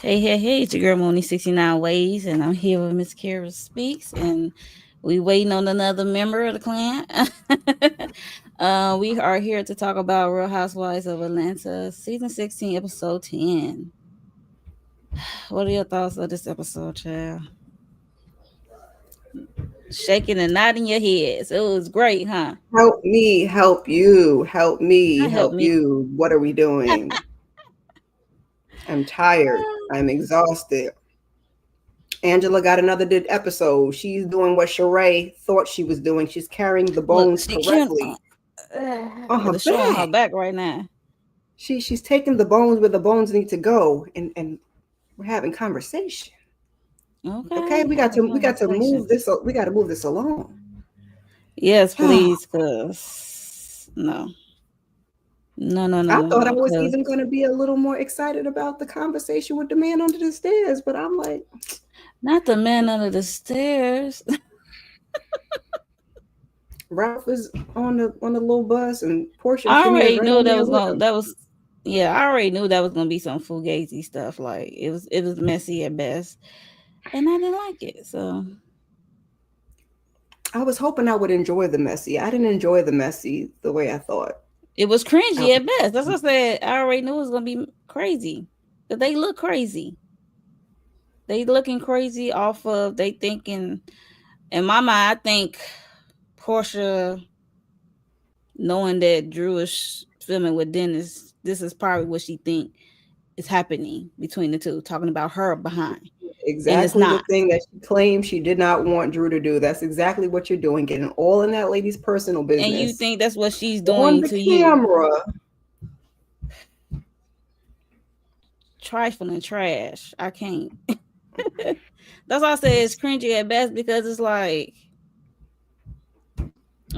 Hey, it's your girl Mooney 69 Ways, and I'm here with Miss Kara Speaks, and we waiting on another member of the clan. We are here to talk about Real Housewives of Atlanta, season 16, episode 10. What are your thoughts of this episode, child? Shaking and nodding your heads. It was great, huh? Help me, help you, help me, That helped help me. you. What are we doing? I'm tired. I'm exhausted. Angela got another episode. She's doing what Sheree thought she was doing. She's carrying the Look, bones she can't. correctly on her With a show on her back. back right now. She's taking the bones where the bones need to go, and we're having conversation. Okay, we got to move this. We got to move this along. Yes, please, cause no. I thought I was even going to be a little more excited about the conversation with the man under the stairs, but I'm like, not the man under the stairs. Ralph is on the little bus, and Portia. I already knew that was I already knew that was gonna be some fugazi stuff. Like it was messy at best, and I didn't like it. So I was hoping I would enjoy the messy. I didn't enjoy the messy the way I thought. It was cringy at best. That's what I said. I already knew it was gonna be crazy, but they look crazy. They looking crazy off of they thinking. In my mind, I think Portia, knowing that Drew is filming with Dennis, this is probably what she think is happening between the two, talking about her behind. Exactly the thing that she claimed she did not want Drew to do. That's exactly what you're doing, getting all in that lady's personal business. And you think that's what she's doing to you? On the camera. Trifling trash. I can't. That's why I say it's cringy at best, because it's like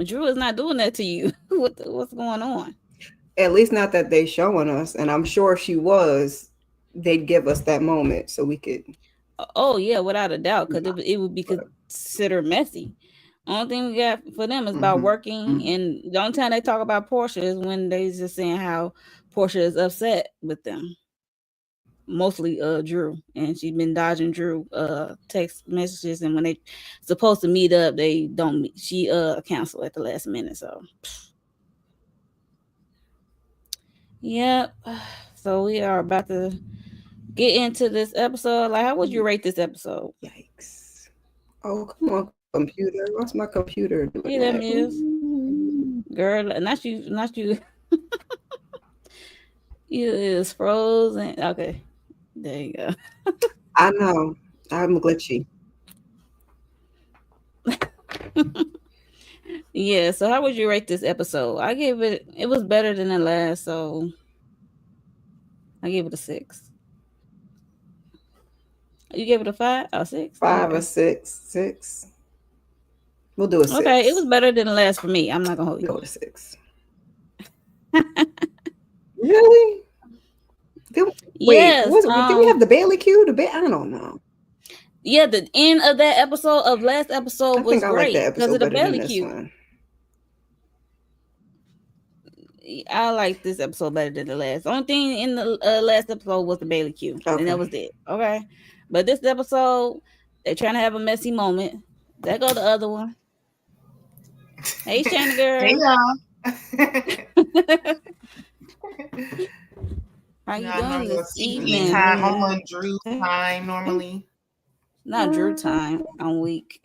Drew is not doing that to you. What's going on? At least not that they showing us. And I'm sure if she was, they'd give us that moment so we could. Oh yeah, without a doubt, because it would be considered messy. Only thing we got for them is about working, and the only time they talk about Portia is when they just saying how Portia is upset with them. Mostly Drew, and she's been dodging Drew text messages, and when they supposed to meet up, they don't meet. She canceled at the last minute. So yep. So we are about to get into this episode. Like, how would you rate this episode? Yikes. Oh, come on, computer. What's my computer doing? Yeah, that is. Girl, not you. You is frozen. Okay. There you go. I know. I'm glitchy. Yeah, so how would you rate this episode? I gave it was better than the last, so I gave it a 6. You gave it a 5 or 6? 5 or 6. 6. We'll do a 6. Okay, it was better than the last for me. I'm not gonna hold you. Go to 6. Really? Yes. Did we have the Bailey cue? I don't know. Yeah, the end of that episode of last episode was great because of the Bailey cue. I like this episode better than the last. The only thing in the last episode was the Bailey cue, and that was it. Okay, but this episode, they're trying to have a messy moment. There go the other one. Hey, Shannon girl. Hey, y'all. How you Yeah, I doing normally this see evening? E10. I'm on Drew's time normally. Not Drew time. I'm weak.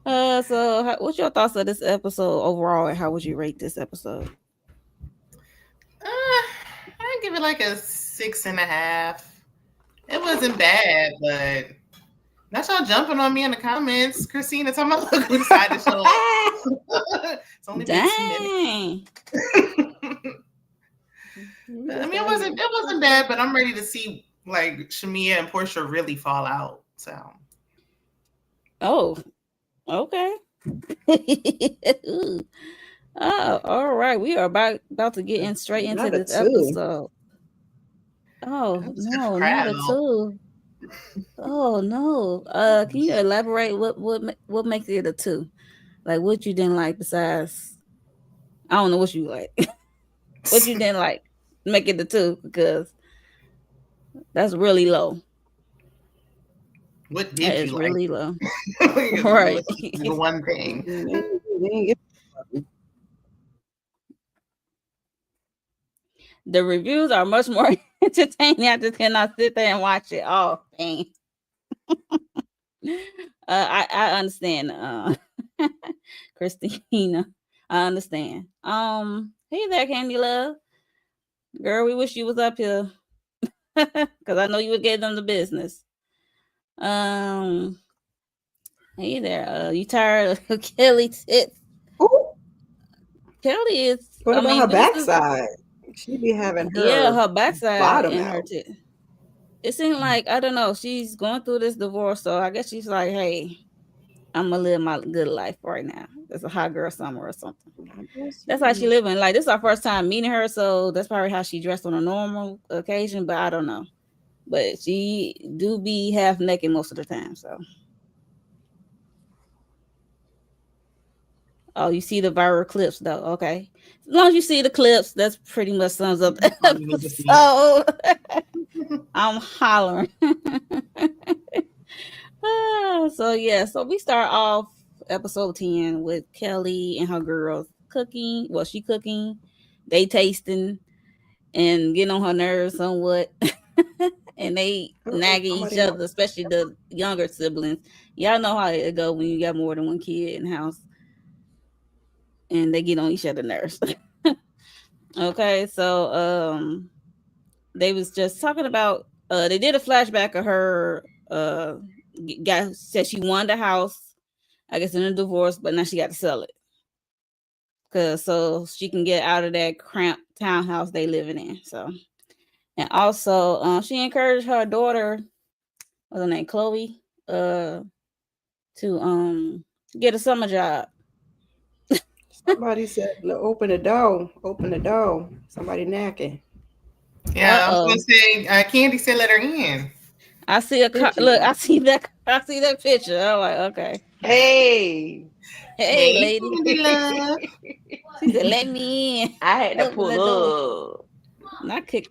So what's your thoughts of this episode overall, and how would you rate this episode? I give it like a 6.5. It wasn't bad, but not y'all jumping on me in the comments. Christina, talking about look who decided to show up. It's only been 2 minutes. Dang. You I just mean, gotta get it wasn't bad, but I'm ready to see like Shamia and Portia really fall out. So Oh, okay. Ooh. Oh, all right. We are about to get in straight into another this two. episode. Oh I'm so no, not a proud. two. Oh no. Can you elaborate what makes it a two? Like what you didn't like besides I don't know what you like. What you didn't like make it a two because that's really low. What That did you is like? really low. Let's Right. do the one thing. They ain't get nothing. The reviews are much more entertaining. I just cannot sit there and watch it. Oh, dang. I understand. Christina, I understand. Hey there, Candy Love, girl. We wish you was up here because I know you would get them the business. Um, hey there. You tired of Kelly tits? Ooh, Kelly is. what I about her mean, this is backside? She be having yeah, her her backside bottom and her out. tit. It seemed like I don't know. She's going through this divorce, so I guess she's like, "Hey, I'm gonna live my good life right now." It's a hot girl summer or something. I guess That's how she you. living. Like this is our first time meeting her, so that's probably how she dressed on a normal occasion. But I don't know. But she do be half naked most of the time. So oh, you see the viral clips though. Okay, as long as you see the clips, that's pretty much sums up the All you need to see. episode. I'm hollering. So yeah, so we start off episode 10 with Kelly and her girls cooking. Well, she cooking, they tasting and getting on her nerves somewhat. And they Uh-oh, nagging each somebody other, else. especially the younger siblings. Y'all know how it go when you got more than one kid in the house and they get on each other's nerves. Okay, so they was just talking about they did a flashback of her guy said she won the house, I guess in a divorce, but now she got to sell it because so she can get out of that cramped townhouse they living in. So and also she encouraged her daughter, what's her name, Chloe, to get a summer job. Somebody said, "Look, open the door. Open the door." Somebody knocking. Uh Yeah, I was oh, gonna say Candy said let her in. I see a There she look. go. I see that picture. I'm like, okay, Hey, hey Hey, lady. Candy love. She said, "Let me in. I had to Open the pull door." up. Not kick.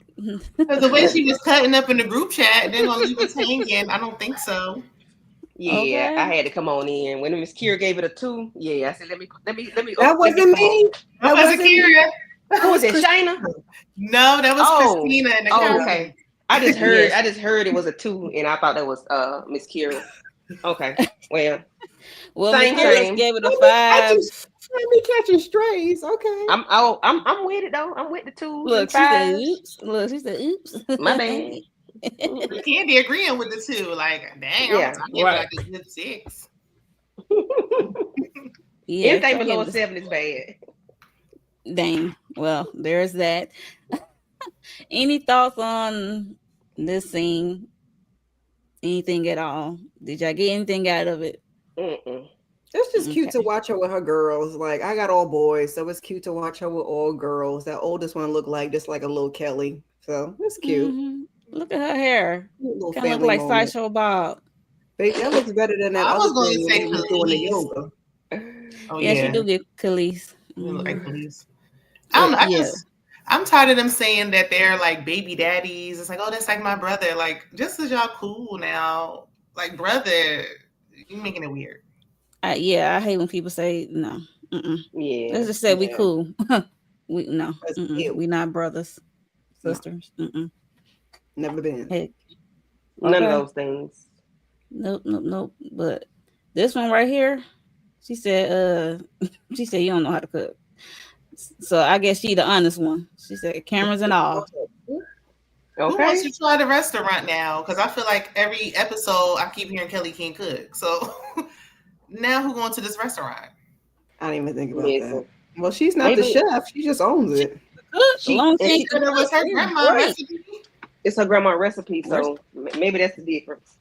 Because the way she was cutting up in the group chat, they're gonna leave us hanging. I don't think so. Yeah, I Okay. had to come on in. When Miss Kier gave it a 2, yeah, I said That let me wasn't come on. me. That That wasn't wasn't me. Kira. That Who was was it? Christina. Shayna? No, that was Oh, Christina in the oh, Yeah. okay. comments. Yes. I just heard it was a 2, and I thought that was Miss Kira. Okay, well, Well, Miss same, I Curious same. gave it a let me catching, 5. let me catching strays. Okay. I'm with it though. I'm with the 2s and Look, she said, 5s. "Oops." Look, she said, "Oops." My bad. But Oops. Candy agreeing with the two. Like, dang, Yeah, I give it Right. like a good 6. Yeah, anything try to below give a it 7 is bad. dang. Well, there's that. Any thoughts on this scene? Anything at all? Did y'all get anything out of it? Mm-mm. It's just cute to Okay. watch her with her girls. Like I got all boys, so it's cute to watch her with all girls. That oldest one looked like just like a little Kelly. So it's cute. Look at her hair. Cute little Kind of look family like moment. Sideshow Bob. That looks better than that I other was going to thing when say they was doing the police. yoga. Oh, Yeah, she yeah. do get Khalees. You look like police. I don't But know. yeah, I'm tired of them saying that they're like baby daddies. It's like, oh, that's like my brother. Like, just as y'all cool now, like brother, you making it weird. yeah, I hate when people say no. Mm-mm. Yeah. Let's just say we Yeah, cool. We no. that's Mm-mm. cute. We not brothers. sisters. Never been. Heck, None of okay. those things. Nope. But this one right here, she said, she said you don't know how to cook. So I guess she the honest one. She said cameras and all. Who wants Okay. to try the restaurant now? Because I feel like every episode I keep hearing Kelly can't cook. So now who going to this restaurant? I didn't even think about that. Listen, Well, she's not the maybe chef. She just owns it. Cook, long and as She she said can it was cook, her it's grandma great. recipe. it's her grandma's recipe, so maybe that's the difference.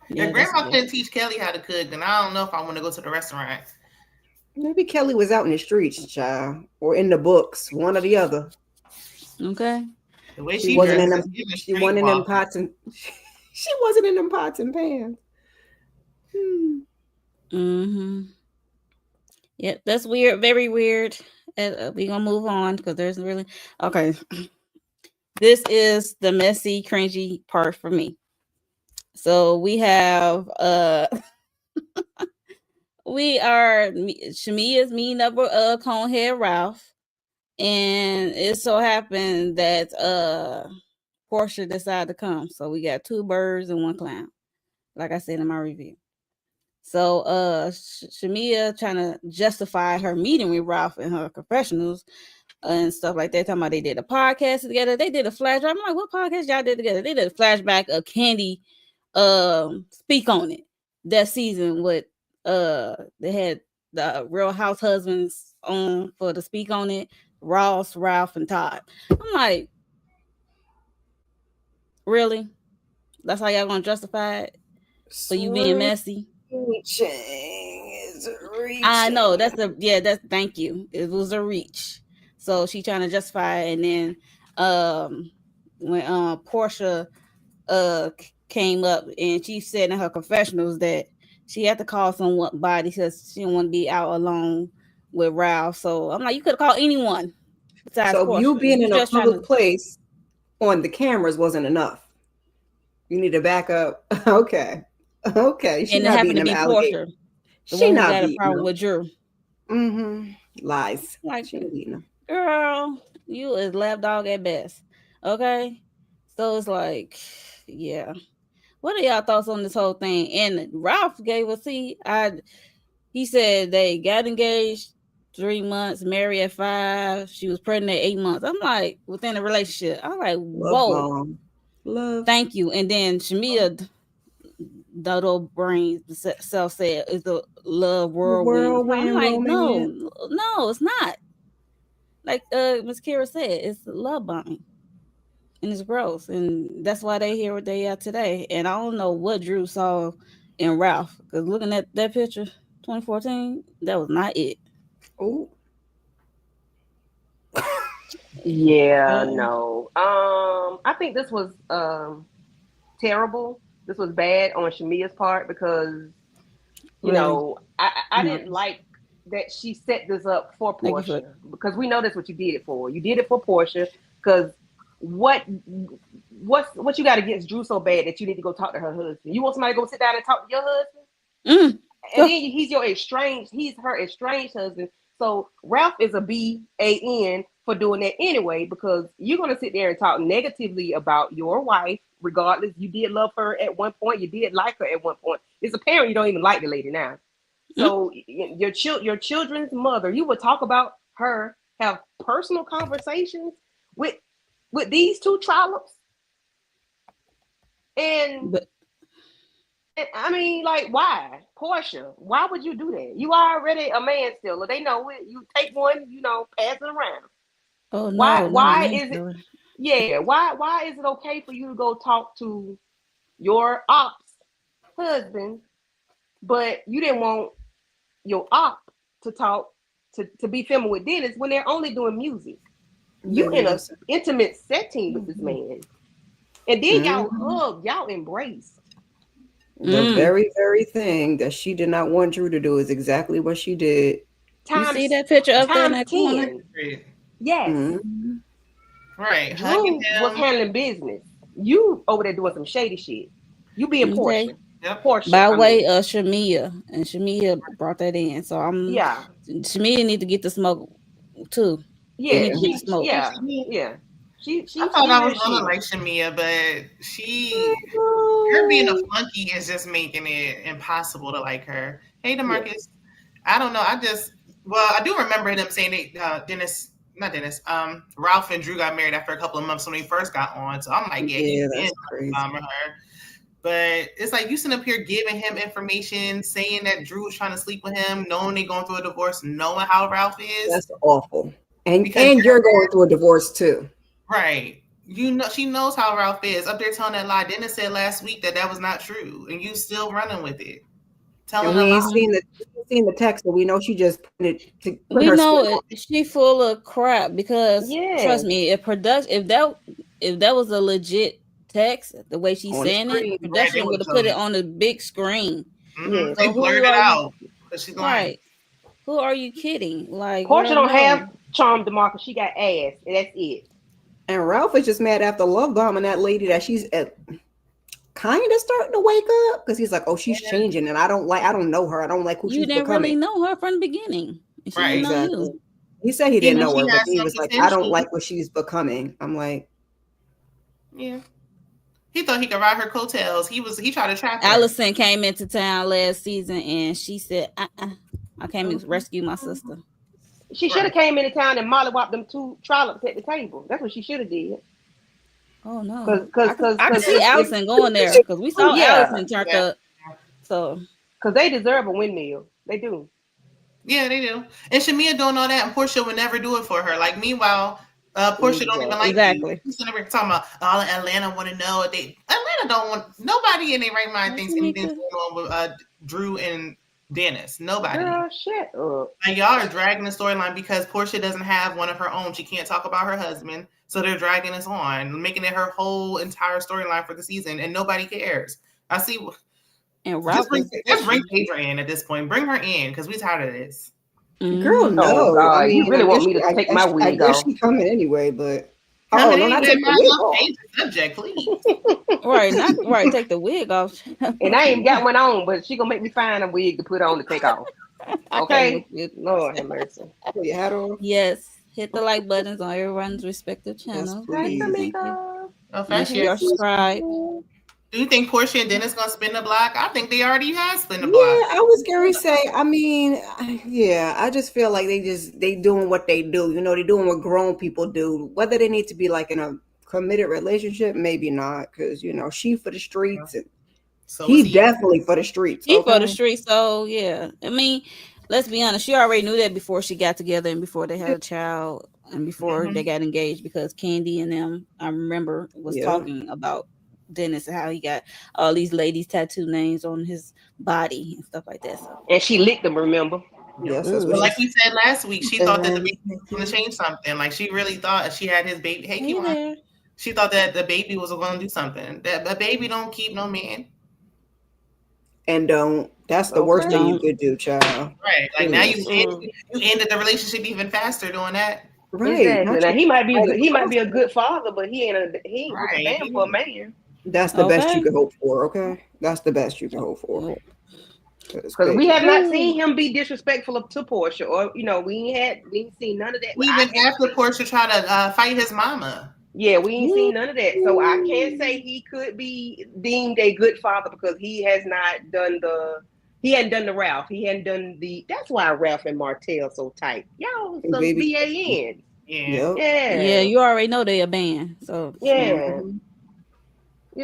Yeah, If that's grandma good. couldn't teach Kelly how to cook, then I don't know if I want to go to the restaurant. Maybe Kelly was out in the streets, child, or in the books, one or the other. Okay. The way She she wasn't in dresses, them. giving She wasn't in them streetwalker. pots and. She wasn't in them pots and pans. Yep, that's weird. Very weird. And we gonna move on because there's really okay. This is the messy, cringy part for me. So we have Shamia's meeting up with Conehead Ralph, and it so happened that Portia decided to come. So we got two birds and one clown, like I said in my review. So Shamia trying to justify her meeting with Ralph and her professionals and stuff like that. Talking about they did a podcast together. They did a flashback. I'm like, what podcast y'all did together? They did a flashback of Candy speak on it that season with they had the Real House Husbands on for to speak on it. Ross, Ralph, and Todd. I'm like, really? That's how y'all gonna justify it? For you being messy? Reaching is reaching. I know that's thank you. It was a reach. So she trying to justify it, and then when Portia came up and she said in her confessionals that she had to call somebody because she didn't want to be out alone with Ralph. So I'm like, you could have called anyone besides So Portia. you being in a just trying public to place on the cameras wasn't enough. You need to back up. Okay. She and it not happened beating to them be Portia, alligators. the She one who not got a beating problem them. with Drew. Lies. Like, She ain't beating them. girl, you is lapdog at best. Okay. So it's like, yeah. What are y'all thoughts on this whole thing? And Ralph gave us he said they got engaged 3 months, married at 5. She was pregnant at 8 months. I'm like, within a relationship. I'm like, Love whoa, bomb. Love. thank you. And then Shamia Dodo Brain self said it's a love whirlwind. I'm Whirlwind like, romance. no, it's not. Like Miss Kira said, it's love bombing. And it's gross. And that's why they here what they are today. And I don't know what Drew saw in Ralph. Because looking at that picture, 2014, that was not it. Oh. Yeah, no. I think this was terrible. This was bad on Shamia's part because you know I didn't like that she set this up for Portia because we know that's what you did it for. You did it for Portia because what you got against Drew so bad that you need to go talk to her husband? You want somebody to go sit down and talk to your husband? And then he's her estranged husband. So Ralph is a BAN for doing that anyway, because you're going to sit there and talk negatively about your wife, regardless. You did love her at one point. You did like her at one point. It's apparent you don't even like the lady now. So your children's mother, you would talk about her, have personal conversations with these two trollops. And I mean, like, why? Portia, why would you do that? You are already a man still. They know it. You take one, pass it around. Oh, no. Why is it? Yeah. Why is it okay for you to go talk to your ops husband, but you didn't want your op to talk to be filming with Dennis when they're only doing music? You in an intimate setting with this man. And then y'all hug, y'all embrace. The very, very thing that she did not want Drew to do is exactly what she did. You see that picture up there in that 10. corner? Yes. Right. Drew was handling business. You over there doing some shady shit. You being Portia. Yep. Portia. By way of Shamia. And Shamia brought that in. So Shamia need to get the smoke too. Yeah. Get the smoke. Yeah. I thought I was gonna like Shamia, but her being a flunky is just making it impossible to like her. Hey, DeMarcus. Yeah. I don't know. I do remember them saying Ralph and Drew got married after a couple of months when they first got on. So I'm like, that's crazy. Her. But it's like you sitting up here giving him information, saying that Drew was trying to sleep with him, knowing they're going through a divorce, knowing how Ralph is. That's awful. And you're going through a divorce too. Right. You know, she knows how Ralph is. Up there telling that lie. Dennis said last week that was not true. And you still running with it. Telling we ain't seen the text, but we know she just put it to put we know she full of crap because trust me, if that was a legit text, the way she's saying it, production would have put it on the big screen. Mm-hmm. They blurred it out. She's right. Who are you kidding? Like Portia don't have charm, DeMarcus. She got ass, and that's it. And Ralph is just mad after love bombing that lady that she's kind of starting to wake up because he's like, oh, she's changing, and I don't know her. I don't like who she's becoming. You didn't really know her from the beginning. Right. Exactly. He said he didn't know her, but he was like, I don't like what she's becoming. I'm like, yeah. He thought he could ride her coattails. He tried to trap her. Allison came into town last season and she said, I came to rescue my sister. She should have came into town and mollywopped them 2 trollops at the table. That's what she should have did. Oh no! Because I can see Allison going there because we saw Allison turned up. So because they deserve a windmill, they do. Yeah, they do. And Shamia doing all that, and Portia would never do it for her. Like meanwhile, Portia don't even like exactly. She's never talking about all Atlanta want to know. Atlanta don't want nobody in their right mind thinks anything's going on with Drew and Dennis. Nobody. Shit. Like y'all are dragging the storyline because Portia doesn't have one of her own. She can't talk about her husband. So they're dragging us on, making it her whole entire storyline for the season, and nobody cares. I see. And Ralph just bring Pedro in at this point. Bring her in because we're tired of this. Mm-hmm. Girl, no. I mean, you really want me to take my wig off? I guess she coming anyway, but no, not take the wig off. Change the subject, please. right. Take the wig off. And I ain't got one on, but she gonna make me find a wig to put on to take off. Okay, Lord have mercy. Put your hat on. Yes. Hit the like buttons on everyone's respective channels. Please. Thank you. Make sure you're subscribed. Do you think Portia and Dennis gonna spin the block? I think they already have spin the block. Yeah, I was gonna say. I mean, yeah, I just feel like they doing what they do. You know, they doing what grown people do. Whether they need to be like in a committed relationship, maybe not, because you know she for the streets and so he's definitely for the streets. He for the streets. So yeah, I mean. Let's be honest, she already knew that before she got together and before they had a child and before they got engaged because Candy and them, I remember, was talking about Dennis and how he got all these ladies' tattoo names on his body and stuff like that. So. And she licked them, remember? Yes. But like we said last week, she thought that the baby was going to change something. Like she really thought she had his baby. Hey, she thought that the baby was going to do something. That a baby don't keep no man. And don't. That's the worst thing you could do, child. Right. Like now you ended the relationship even faster doing that. Right. Exactly. Now, he might be a good father, but he ain't a man for a man. That's the best you can hope for. Okay. That's the best you can hope for. Because we have not seen him be disrespectful to Portia, or you know, we ain't seen none of that. Even after Portia tried to fight his mama. Yeah, we ain't seen none of that. So I can't say he could be deemed a good father because he has not done he hadn't done the Ralph. He hadn't done that's why Ralph and Martell so tight. Y'all some BAN. Yeah. You already know they a band. So you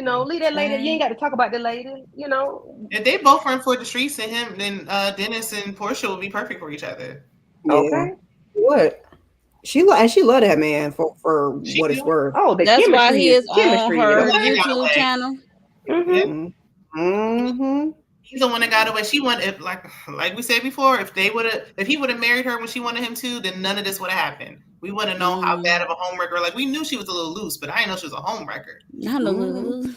know, leave that lady. You ain't got to talk about the lady, you know. If they both run for the streets and him, then Dennis and Portia will be perfect for each other. Yeah. Okay. What? She love that man for what it's worth. Oh, that's why he is on her YouTube channel. He's the one that got away. She wanted, like we said before, if he would have married her when she wanted him to, then none of this would have happened. We wouldn't have known how bad of a homewrecker. Like we knew she was a little loose, but I didn't know she was a homewrecker. Not a little.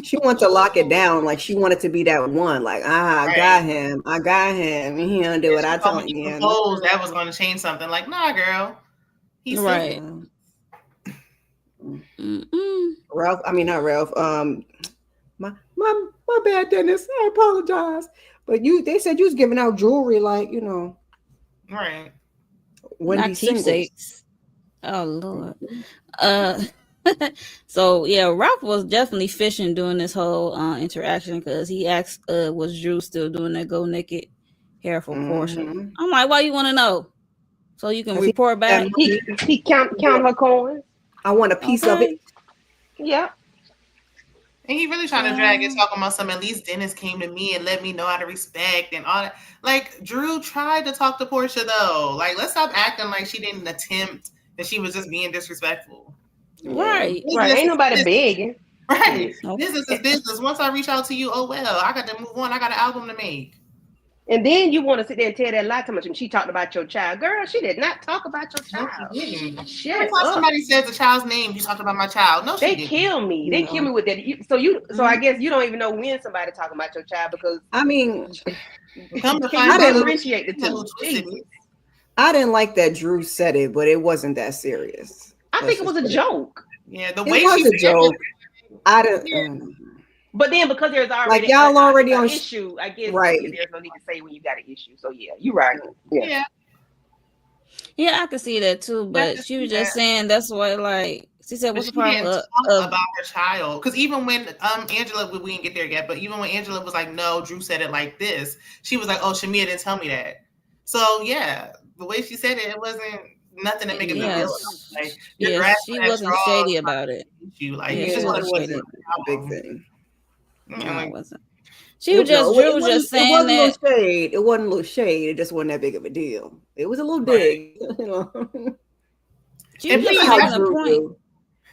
She wanted to lock it down. Like she wanted to be that one. Like I got him. And he don't do what I told him. That was going to change something. Like nah, girl. He's right. Ralph. I mean not Ralph. My bad, Dennis. I apologize. But they said you was giving out jewelry, like, you know. Right. Not keepsakes. Oh Lord. So yeah, Ralph was definitely fishing during this whole interaction because he asked, "Was Drew still doing that go naked hair for Portia?" I'm like, "Why you want to know? So you can report back?" He count her coins. I want a piece of it. Yeah. And he really trying to drag it, talking about some. At least Dennis came to me and let me know how to respect and all that. Like Drew tried to talk to Portia though. Like, let's stop acting like she didn't attempt, that she was just being disrespectful. Right. Ain't nobody begging. Right. Business is business. Once I reach out to you, oh well, I got to move on. I got an album to make. And then you want to sit there and tell that lie to much. And she talked about your child. Girl, she did not talk about your child. Every time somebody says a child's name, you talked about my child. No, they kill me. They kill me with that. So I guess you don't even know when somebody talking about your child because I mean, I didn't differentiate the two. I didn't like that Drew said it, but it wasn't that serious. I think it was a joke. Yeah, the way it was a joke. I didn't. Yeah. But then because there's already like y'all already on issue, I guess right. There's no need to say when you got an issue. So yeah, you're right. Yeah, I can see that too. But she was just saying that's why. Like she said, what's the problem about her child? Because even when Angela, we didn't get there yet. But even when Angela was like, "No, Drew said it like this," she was like, "Oh, Shamia didn't tell me that." So yeah, the way she said it, it wasn't nothing to make a big deal. Like, she wasn't shady about it. Like, she wasn't a big thing. No, it wasn't. She was just Drew was just saying that it wasn't a little shade. It just wasn't that big of a deal. It was a little big. You know. She was just making a point.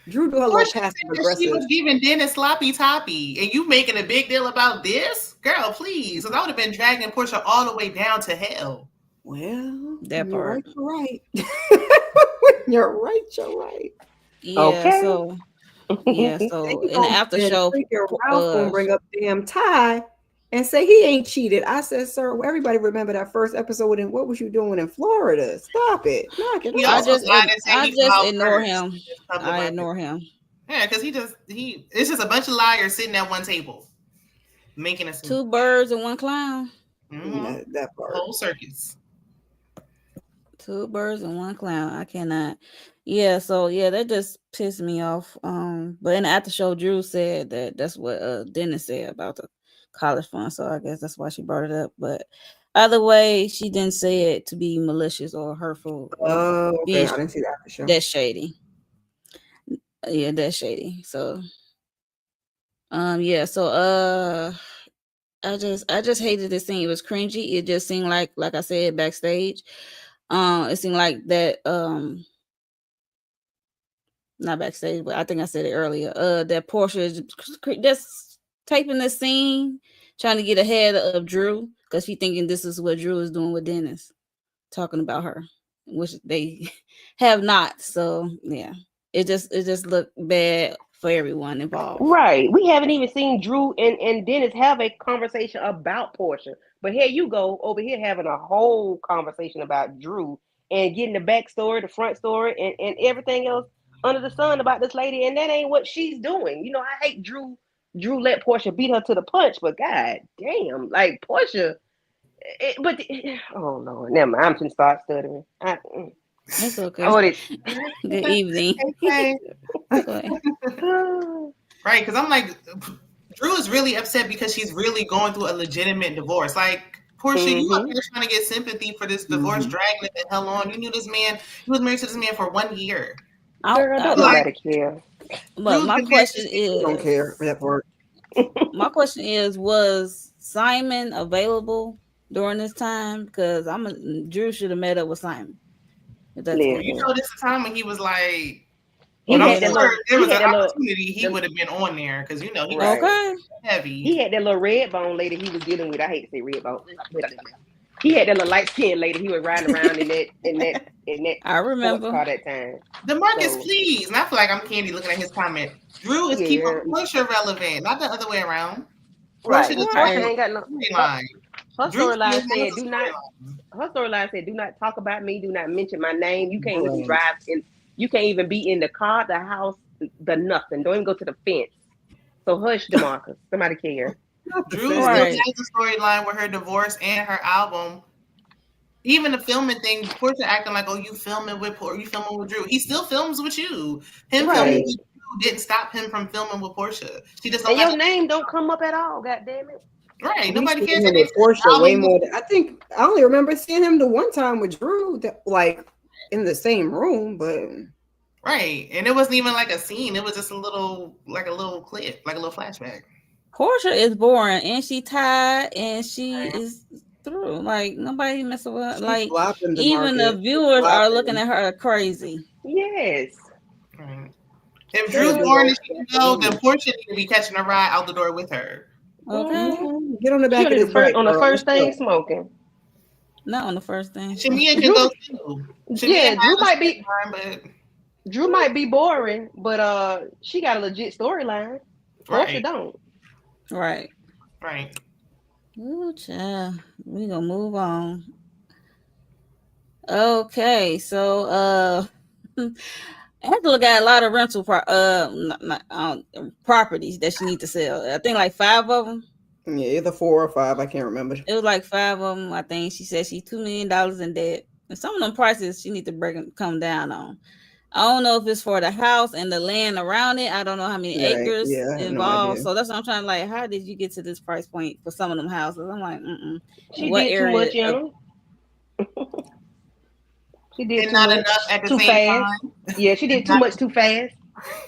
Drew do her little passive aggressive. She was giving Dennis sloppy toppy, and you making a big deal about this, girl? Please, because I would have been dragging Portia all the way down to hell. Well, that part. You're right. You're right. Yeah. Okay. So in the after show, Ralph gonna bring up damn Ty and say he ain't cheated. I said, sir, everybody remember that first episode and what was you doing in Florida? Stop it. I just ignore him. I ignore him. Yeah, because it's just a bunch of liars sitting at one table. Making us 2 birds and 1 clown. Mm-hmm. That part. Whole circus. 2 birds and 1 clown. I cannot. Yeah, so that just pissed me off. But in the after show, Drew said that's what Dennis said about the college fund. So I guess that's why she brought it up. But either way, she didn't say it to be malicious or hurtful. Oh, okay. I didn't see that for sure. That's shady. Yeah, that's shady. So so I just hated this scene. It was cringy. It just seemed like I said backstage. It seemed like that not backstage, but I think I said it earlier. That Portia is just taping the scene, trying to get ahead of Drew because she thinking this is what Drew is doing with Dennis, talking about her, which they have not. So yeah, it just looked bad for everyone involved. Right. We haven't even seen Drew and Dennis have a conversation about Portia. But here you go over here having a whole conversation about Drew and getting the backstory, the front story, and everything else under the sun about this lady. And that ain't what she's doing. You know, I hate Drew let Portia beat her to the punch, but god damn, like Portia. Oh Lord, never mind. I'm gonna start stuttering. It's okay. Good evening. Right, because I'm like, Drew is really upset because she's really going through a legitimate divorce. Like, Portia, you up here trying to get sympathy for this divorce, dragging it the hell on. You knew this man, you was married to this man for 1 year. Girl, don't nobody care. But my question is, don't care for that part. My question is, was Simon available during this time? Because Drew should have met up with Simon. You know, this is the time when he was like, there was an opportunity he would have been on there because you know he was heavy. He had that little red bone lady he was dealing with. I hate to say red bone. He had that little light skinned lady he was riding around in that. I remember car that time. DeMarcus, please. And I feel like I'm Candy looking at his comment. Drew is keeping Portia relevant, not the other way around. Portia ain't got no line. Her storyline said, "Do not talk about me. Do not mention my name. You can't even drive in. You can't even be in the car, the house, the nothing. Don't even go to the fence. So hush, DeMarcus. Somebody care." Drew still has a storyline with her divorce and her album. Even the filming thing, Portia acting like, oh, you filming with Drew. He still films with you. Him filming with you didn't stop him from filming with Portia. She just don't and your name don't come up at all. God damn it. Right. We Nobody seen cares. him with Portia way more. I think I only remember seeing him the one time with Drew, like in the same room, but. Right. And it wasn't even like a scene. It was just a little clip, like a little flashback. Portia is boring, and she tired, and she is through. Like, nobody messing with her. Like, even the viewers are looking at her crazy. Yes. Right. If Drew's boring and she can go, then Portia need to be catching a ride out the door with her. Okay. Get on the back of this bike, on the first thing smoking. Not on the first thing. Shamia can go too. Yeah, Drew but might be boring, but she got a legit storyline. Portia don't. Right. Right. Ooh, child. We gonna move on. Okay, so Angela got a lot of rental properties that she needs to sell. I think like 5 of them. Yeah, either 4 or 5. I can't remember. It was like 5 of them. I think she said she's $2 million in debt, and some of them prices she need to come down on. I don't know if it's for the house and the land around it. I don't know how many acres involved. No, so that's what I'm trying to like. How did you get to this price point for some of them houses? I'm like, She did too much, you know. She did not enough at the same time. Yeah, she did too much too fast.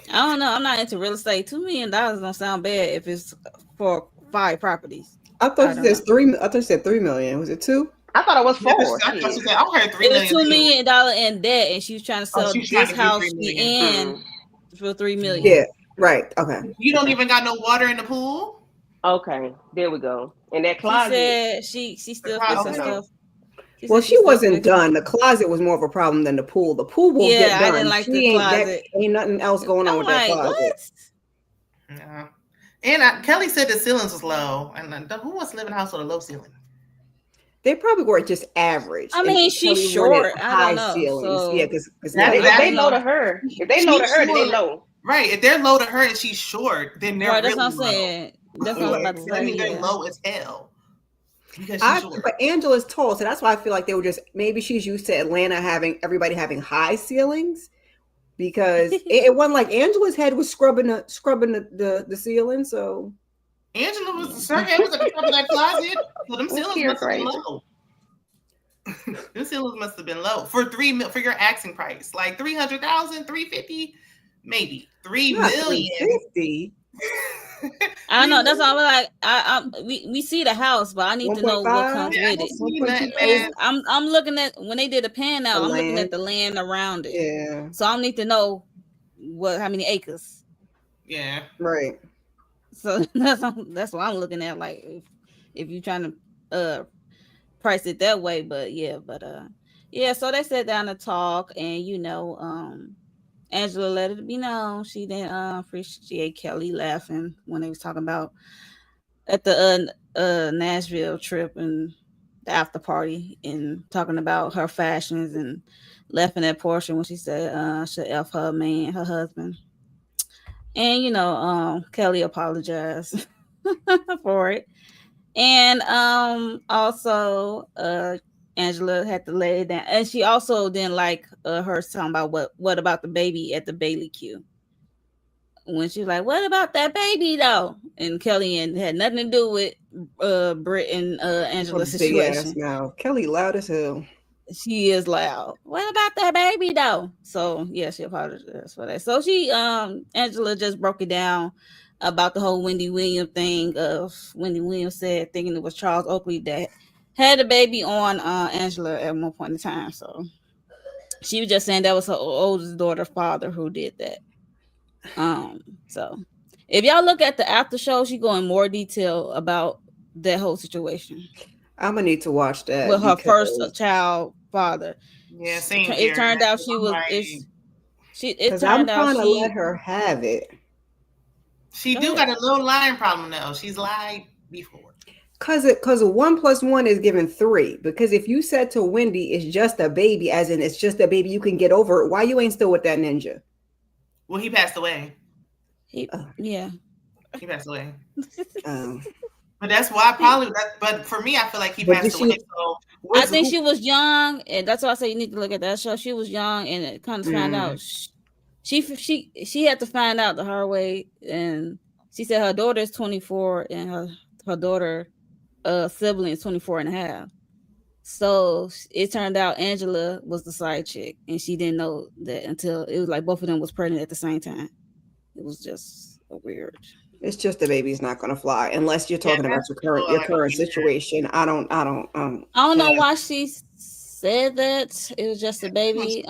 I don't know. I'm not into real estate. $2 million don't sound bad if it's for 5 properties. I thought you said 3. I thought you said 3 million. Was it 2? I thought it was 4. I thought she said I heard 3 million. It was $2 million in debt, and she was trying to sell this house the end for $3 million. Yeah, right. Okay. You don't even got no water in the pool. Okay, there we go. And that closet. She still fixing stuff. She wasn't done. The closet was more of a problem than the pool. The pool will get done. I didn't like the closet. Ain't nothing else going on with that closet. What? Yeah. And Kelly said the ceilings was low. And who wants to live in a house with a low ceiling? They probably were just average. I mean, she's short. I don't know. Ceilings. So yeah, because if they low to her, then they low. Right. If they're low to her and she's short, then they're really that's what I'm saying. That's what I'm about to say. I mean, they're low as hell. But Angela's tall, so that's why I feel like they were just maybe she's used to Atlanta everybody having high ceilings, because it wasn't like Angela's head was scrubbing the ceiling. So her head was at the top of that closet. So them ceilings must have been low. Them ceilings must have been low for your asking price, like 300,000, 350, maybe 3 million. 50. I know. That's all. We see the house, but I need to know what comes with it. I'm looking at when they did the pan out. I'm looking at the land around it. Yeah. So I need to know how many acres. Yeah. Right. So that's what I'm looking at. Like if you're trying to price it that way, but yeah. So they sat down to talk, and Angela let it be known she didn't appreciate Kelly laughing when they was talking about at the Nashville trip and the after party, and talking about her fashions and laughing at Portia when she said should F her husband. And Kelly apologized for it. And also Angela had to lay it down, and she also didn't like her talking about what about the baby at the Bailey queue, when she was like, what about that baby though? And Kelly had nothing to do with Britt and Angela's situation. Now Kelly loud as hell. She is loud. What about that baby though? So yeah, she apologized for that. So she Angela just broke it down about the whole Wendy Williams thing. Of Wendy Williams said thinking it was Charles Oakley that had a baby on Angela at one point in time. So she was just saying that was her oldest daughter's father who did that. So if y'all look at the after show, she go in more detail about that whole situation. I'm gonna need to watch that with her first child father. Yeah, same. It turned out she was. I'm trying to let her have it. She got a little lying problem though. She's lied before. Because 1 + 1 is given 3. Because if you said to Wendy, it's just a baby, as in it's just a baby, you can get over it. Why you ain't still with that ninja? Well, he passed away. Yeah. He passed away. But that's why but for me, I feel like he passed away. So I think she was young, and that's why I say you need to look at that show. She was young, and it kind of found out she had to find out the hard way, and she said her daughter is 24, and her daughter sibling is 24 and a half. So it turned out Angela was the side chick, and she didn't know that until it was like both of them was pregnant at the same time. It was just weird. It's just the baby's not going to fly unless you're talking about your current situation. I don't know why she said that. It was just a baby.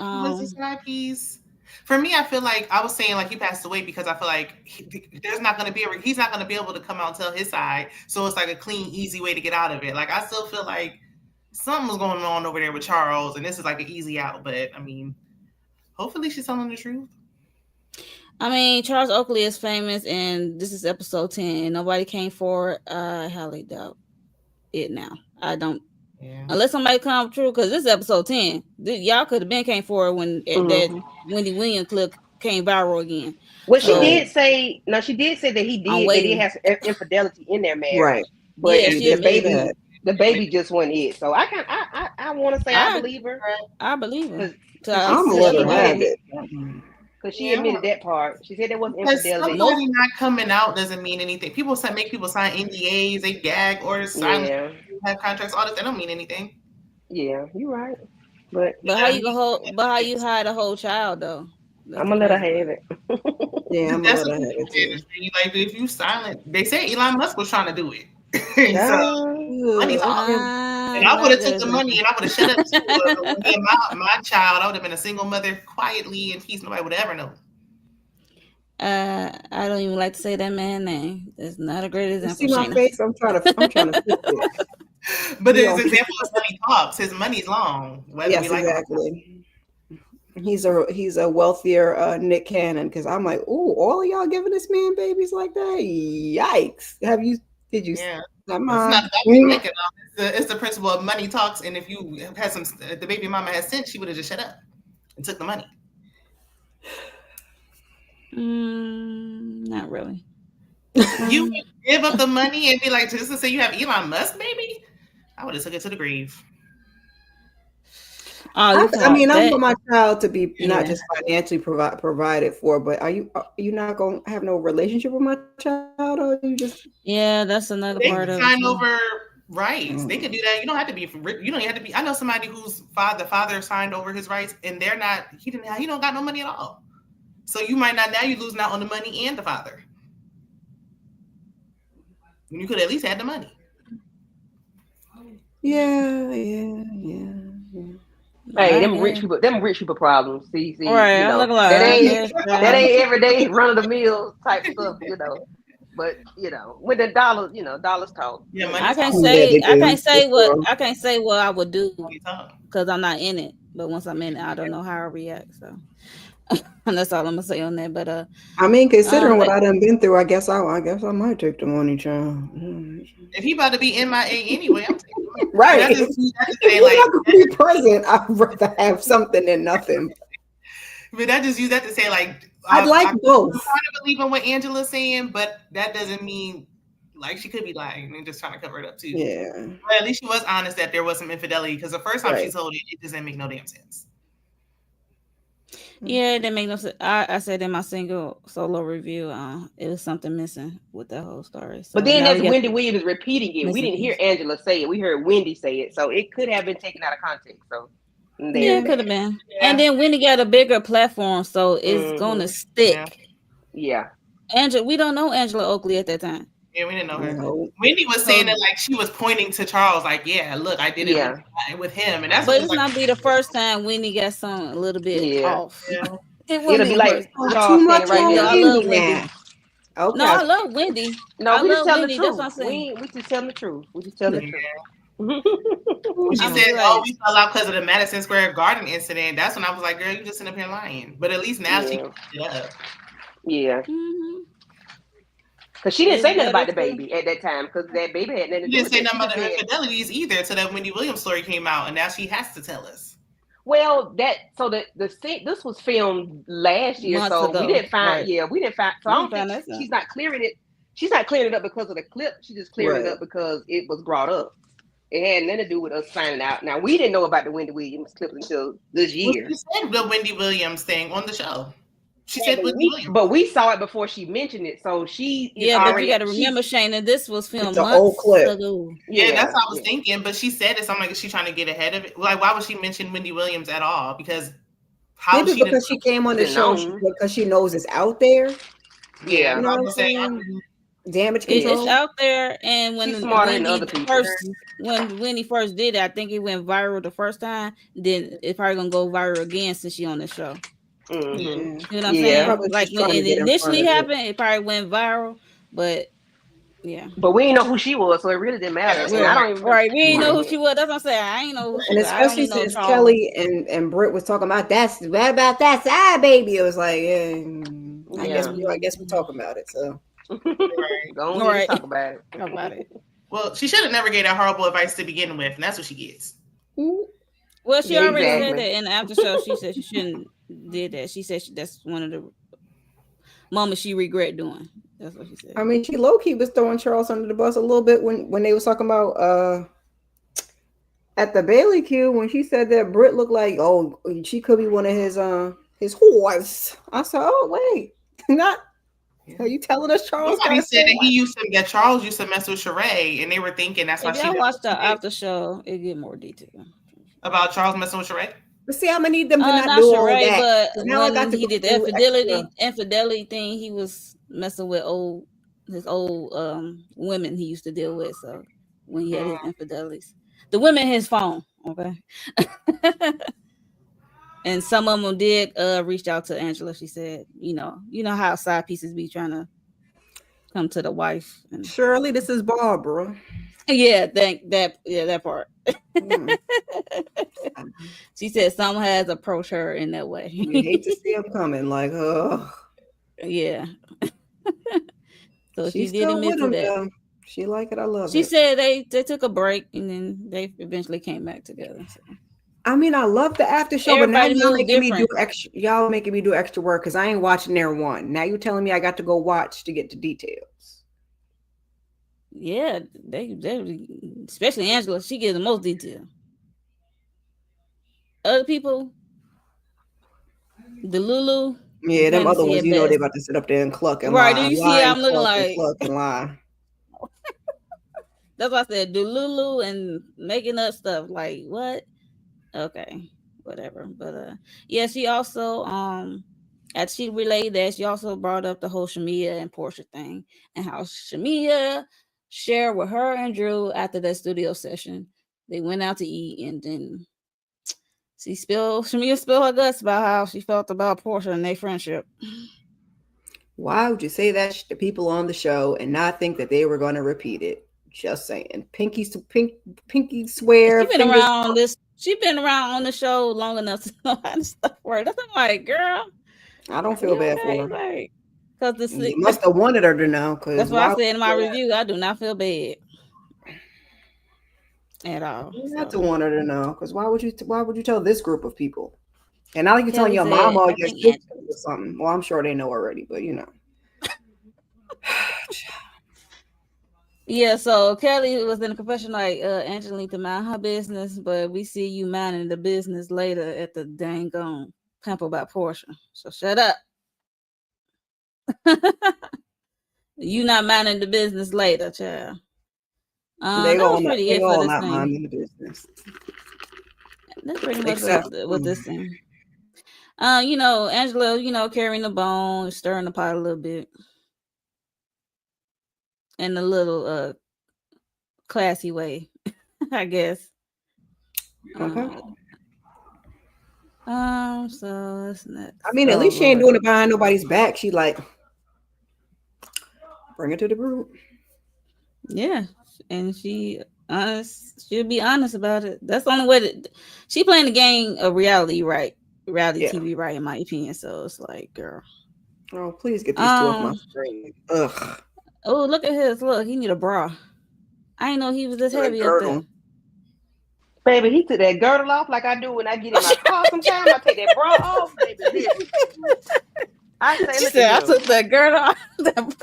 For me, I feel like I was saying like he passed away because I feel like he's not going to be able to come out and tell his side. So it's like a clean, easy way to get out of it. Like I still feel like something was going on over there with Charles, and this is like an easy out. But I mean, hopefully she's telling the truth. I mean, Charles Oakley is famous, and this is episode 10, and nobody came forward. I highly doubt it now. I don't. Yeah. Unless somebody come true, because this is episode 10. Y'all could have been came forward when that Wendy Williams clip came viral again. Well, she did say that he did have some infidelity in their marriage. Right. But the baby just wasn't it. So I want to say I believe her. I believe her. I'm a little habit. Because she admitted that part. She said there wasn't infidelity. Somebody not coming out doesn't mean anything. People make people sign NDAs, they gag or sign have contracts, all that. That don't mean anything. Yeah, you're right. But how you hide a whole child though? I'm gonna let her have it. Yeah, I'm gonna let her have it. Like if you silent, they say Elon Musk was trying to do it. So money's talking. And I would have took the money and I would have shut up. My child, I would have been a single mother quietly in peace. Nobody would ever know. I don't even like to say that man's name. It's not a great example. You see my face? I'm trying to fix it. But it's an example of money talks. His money's long. Yes, exactly. He's a wealthier Nick Cannon, because I'm like, ooh, all of y'all giving this man babies like that? Yikes! Did you? Yeah. It's the principle of money talks, and if you had the baby mama had sense, she would have just shut up and took the money. Not really. You would give up the money and be like, just to say you have Elon Musk, baby? I would have took it to the grave. I want my child to be not just financially provided for, but are you not going to have no relationship with my child, or you just? Yeah, that's another part of it. Sign over rights. They can do that. You don't have to be. You don't have to be. I know somebody whose the father signed over his rights, and they're not. He don't got no money at all. So you might not. Now you're losing out on the money and the father. You could at least have the money. Yeah. Hey, them rich people problems. See, right? You know, that ain't everyday run of the mill type stuff, you know. But you know, when the dollars talk. Yeah, I can't say what I would do because I'm not in it. But once I'm in it, I don't know how I react. So and that's all I'm gonna say on that. But I mean, considering what I done been through, I guess I might take the money, child. If he about to be MIA anyway, I'm taking the money. Right. If be present, I'd rather have something than nothing. But I just use that to say, like, I'd like both. I'm trying to believe in what Angela's saying, but that doesn't mean like she could be lying and just trying to cover it up too. Yeah. But at least she was honest that there was some infidelity, because the first time she told it doesn't make no damn sense. Yeah, it didn't make no sense. I said in my solo review, it was something missing with that whole story. So but then as Wendy Williams repeating it, we didn't hear Angela say it. We heard Wendy say it. So it could have been taken out of context. So yeah, it could have been. Yeah. And then Wendy got a bigger platform, so it's gonna stick. Yeah. Angela, we don't know Angela Oakley at that time. Yeah, we didn't know her. No. Wendy was saying it like she was pointing to Charles, like, yeah, look, I did it with him. And that's but it's not be the first time Wendy got something a little bit off. Yeah. It'll be like too much right now. I love Wendy. Okay. No, I love Wendy. No, we just tell the truth. That's what I'm saying. We just tell the truth. We just tell the truth. When she said, we fell out because of the Madison Square Garden incident, that's when I was like, girl, you just sitting up here lying. But at least now she can pick it up. Yeah. Because she didn't say nothing about the baby at that time, because that baby had nothing to do with it. She didn't say nothing about the infidelities either until that Wendy Williams story came out, and now she has to tell us. Well, this was filmed last year, months so ago. we didn't find. Yeah, we didn't find. So I don't think she's not clearing it. She's not clearing it up because of the clip. She just cleared it up because it was brought up. it had nothing to do with us finding out. Now we didn't know about the Wendy Williams clip until this year. She said the Wendy Williams thing on the show. She Yeah, said Wendy Williams. but we saw it before she mentioned it, so she is but already. You got to remember, Shayna, this was filmed an old clip. ago. Yeah, that's what I was thinking. But she said it. So I'm like, is she trying to get ahead of it? Like, why would she mention Wendy Williams at all? Because maybe because she came on the show because she knows it's out there. Yeah, you know what I'm saying? Damage control. It's out there, and when he first did it, I think it went viral the first time. Then it's probably gonna go viral again since she on the show. Mm-hmm. You know what I'm saying? Like when it initially happened, it probably went viral, but yeah. But we didn't know who she was, so it really didn't matter. So I don't even we didn't know who she was. That's what I'm saying. I ain't know who she was. And especially since Kelly and Britt was talking about that side baby. It was like, I guess we're talking about it. So. Go on, talk about it. Well, she should have never gave that horrible advice to begin with, and that's what she gets. Well, she already said that in the after show. She said she shouldn't did that. She said that's one of the moments she regret doing. That's what she said. I mean, she low key was throwing Charles under the bus a little bit when they was talking about at the Bailey Q when she said that Britt looked like she could be one of his whores. I said, oh wait, not. Are you telling us Charles? Somebody said that Charles used to mess with Sheree, and they were thinking that's why she watched the after show. It get more detail about Charles messing with Sheree. But see, I'm gonna need them to not do all that. But when he did the infidelity thing, he was messing with his old women he used to deal with. So when he had his infidelities, the women his phone, okay. And some of them did reach out to Angela. She said, you know how side pieces be trying to come to the wife. And Shirley, this is Barbara. Yeah, that part. She said someone has approached her in that way. You hate to see them coming, like, yeah. So she's she did admit to that. Though. She like it. I love it. She said they took a break and then they eventually came back together. So. I mean, I love the after show, but now y'all making me do extra work because I ain't watching their one. Now you're telling me I got to go watch to get the details. Yeah, they especially Angela, she gives the most detail. Other people, the Lulu. Yeah, them other ones, they about to sit up there and cluck and lie. Right, do you see I'm looking like cluck and lie. That's why I said the Lulu and making up stuff. Like, what? Okay, whatever. But yeah, she also as she relayed that, she also brought up the whole Shamia and Portia thing and how Shamia shared with her and Drew after that studio session. They went out to eat and then Shamia spilled her guts about how she felt about Portia and their friendship. Why would you say that to people on the show and not think that they were going to repeat it? Just saying. Pinky swear. She's been around on the show long enough to know how to stuff works. I'm like, girl. I don't feel bad for her. Like, you must have wanted her to know. That's what I said in my review. I do not feel bad at all. You have to want her to know, because why would you tell this group of people? And not like you're telling your mama or your sister or something. Well, I'm sure they know already, but you know. Yeah, so Kelly was in a confession like Angela need to mind her business, but we see you minding the business later at the dang on pimple by Portia. So shut up. You not minding the business later, child. They all not minding the business. That's pretty much what this thing. Angela, carrying the bone, stirring the pot a little bit. In a little classy way, I guess. Okay. So that's next. I mean, at least she ain't doing it behind nobody's back. She like bring it to the group. Yeah, and she'll be honest about it. That's the only way she playing the game of reality TV, right? In my opinion. So it's like, girl. Oh, please get these two off my screen. Ugh. Oh, look at his. Look, he need a bra. I didn't know he was this heavy up there. Baby, he took that girdle off like I do when I get in my car sometimes. I take that bra off, baby. I took that girdle off. Listen,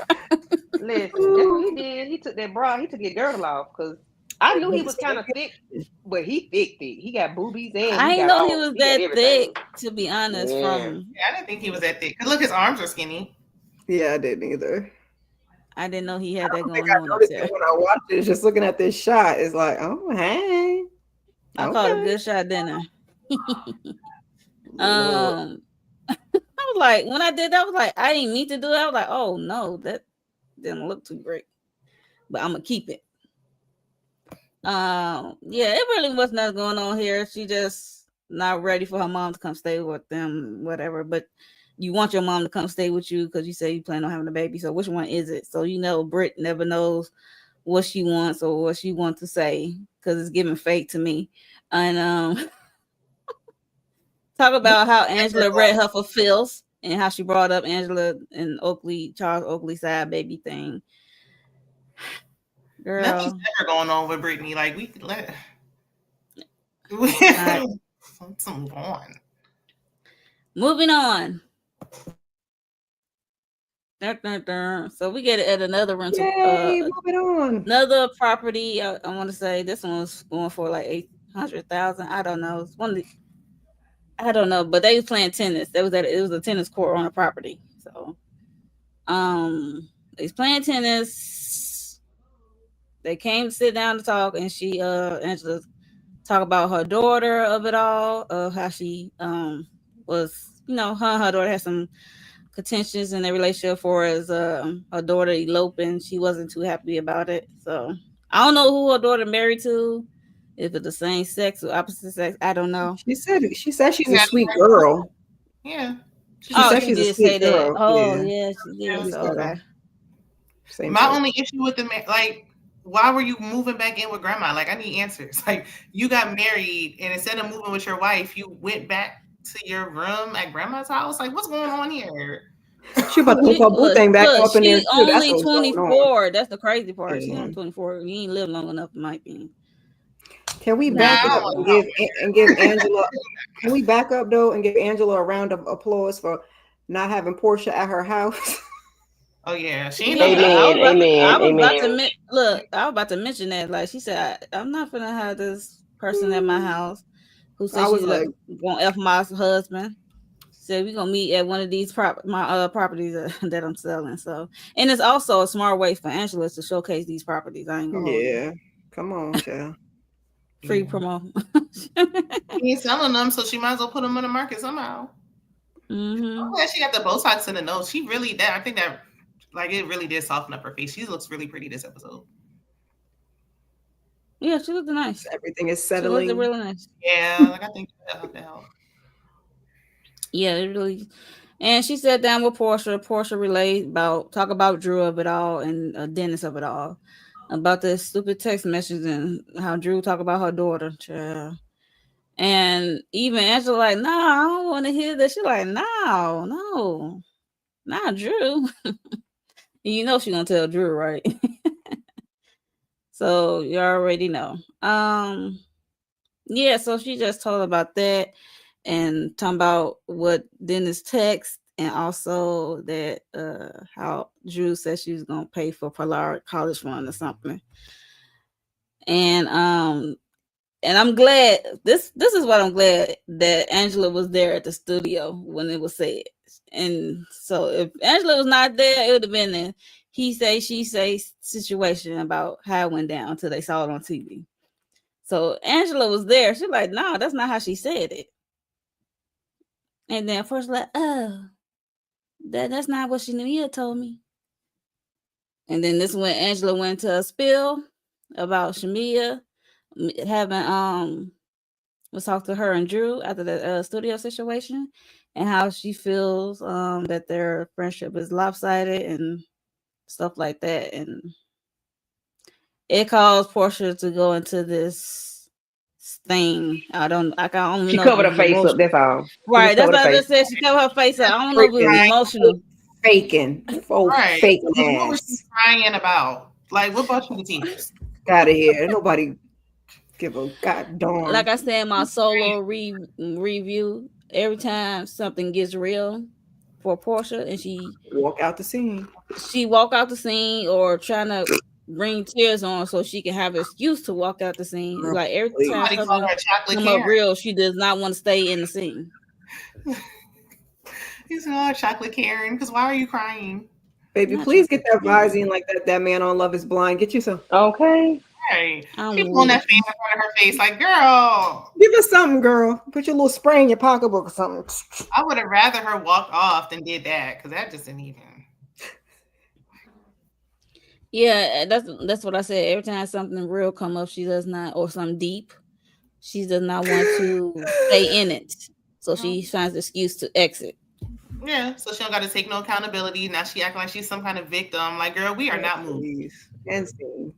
that's what he did. He took that bra. He took your girdle off because I knew he was kind of thick, but he thick. He got boobies and I he didn't got know all, he was he got that everything. thick, to be honest. Yeah. I didn't think he was that thick. Cause look, his arms are skinny. Yeah, I didn't either. I didn't know he I had that don't think going I on up noticed there. it when I watched it. Just looking at this shot, it's like, oh hey, I caught a good shot, didn't I? I was like, when I did that, I was like, I didn't mean to do it. I was like, oh no, that didn't look too great, but I'm gonna keep it. Yeah, it really was nothing going on here. She just not ready for her mom to come stay with them, whatever. But you want your mom to come stay with you because you say you plan on having a baby. So which one is it? So Britt never knows what she wants or what she wants to say because it's giving fake to me. And talk about how Angela read her for feels and how she brought up Angela and Charles Oakley side baby thing. Girl, nothing's ever going on with Brittany. Like we could let's move on. Moving on. So we get it at another rental. Moving on. Another property. I want to say this one was going for like 800,000. I don't know. It's one. I don't know, but they was playing tennis. It was a tennis court on a property. So, they was playing tennis. They came to sit down to talk, and Angela talk about her daughter of it all, of how she was, her and her daughter had some contentions in their relationship for as her daughter eloping. She wasn't too happy about it. So I don't know who her daughter married to, if it's the same sex or opposite sex. I don't know. She said she's a sweet girl. Yeah. She said she's a sweet girl. That. Oh yeah, she did. So, okay. My only issue with why were you moving back in with grandma? Like, I need answers. Like, you got married, and instead of moving with your wife, you went back to your room at grandma's house. Like, what's going on here? She about to move her boo thing back up in there too. That's only 24. That's the crazy part. She's only 24. You ain't lived long enough, in my opinion. Can we back up and give Angela? Can we back up though and give Angela a round of applause for not having Portia at her house? Oh yeah, I was about to mention that. Like she said, I'm not gonna have this person at my house who says she's like gonna F my husband. Said we're gonna meet at one of these properties that I'm selling. So, and it's also a smart way for Angela to showcase these properties. I ain't gonna come on, child. Free promo. He's selling them, so she might as well put them on the market somehow. Mm-hmm. I'm glad she got the Botox in the nose. She really I think that it really did soften up her face. She looks really pretty this episode. Yeah, she looked nice. Everything is settling. She looked really nice. Yeah, I think that helped. Yeah, it really. And she sat down with Portia. Portia relayed talk about Drew of it all and Dennis of it all, about the stupid text message and how Drew talk about her daughter. Child. And even Angela like, no, I don't want to hear that. She like, no, not Drew. She gonna tell Drew, right? So you already know. Yeah, so she just told about that and talking about what Dennis text, and also that how Drew said she was gonna pay for Polar college fund or something. And I'm glad this is what I'm glad that Angela was there at the studio when it was said. And so if Angela was not there, it would have been a he say she say situation about how it went down until they saw it on TV. So Angela was there. She's like, no, that's not how she said it. And then first like, oh, that's not what Shamia told me. And then this when Angela went to a spill about Shamia having was talk to her and Drew after the studio situation, and how she feels that their friendship is lopsided and stuff like that, and it caused Portia to go into this thing. I don't She know. covered her face up. That's all. Right. That's what I just said. She covered her face up. I don't know if it was emotional. Faking. Faking ass. What was she crying about? Like, what brought you to tears? Out of here. Nobody give a goddamn. Like I said in my solo review, every time something gets real for Portia and she walk out the scene, or trying to bring tears on so she can have an excuse to walk out the scene. Girl, Like every please. time Somebody called something her chocolate come up Karen. real, she does not want to stay in the scene. He's oh, chocolate Karen. Because why are you crying? Baby, Not please get that chocolate Visine like that man on Love is Blind. Get you some. Okay. Hey, I'm she pulling that weak. fan in front of her face like, girl. Give us something, girl. Put your little spray in your pocketbook or something. I would have rather her walked off than did that because that just didn't even. Yeah, that's what I said. Every time something real come up, she does not, or something deep, she does not want to stay in it. So she finds an excuse to exit. Yeah, so she don't got to take no accountability. Now she acting like she's some kind of victim. Like, girl, we are not moving. And scene.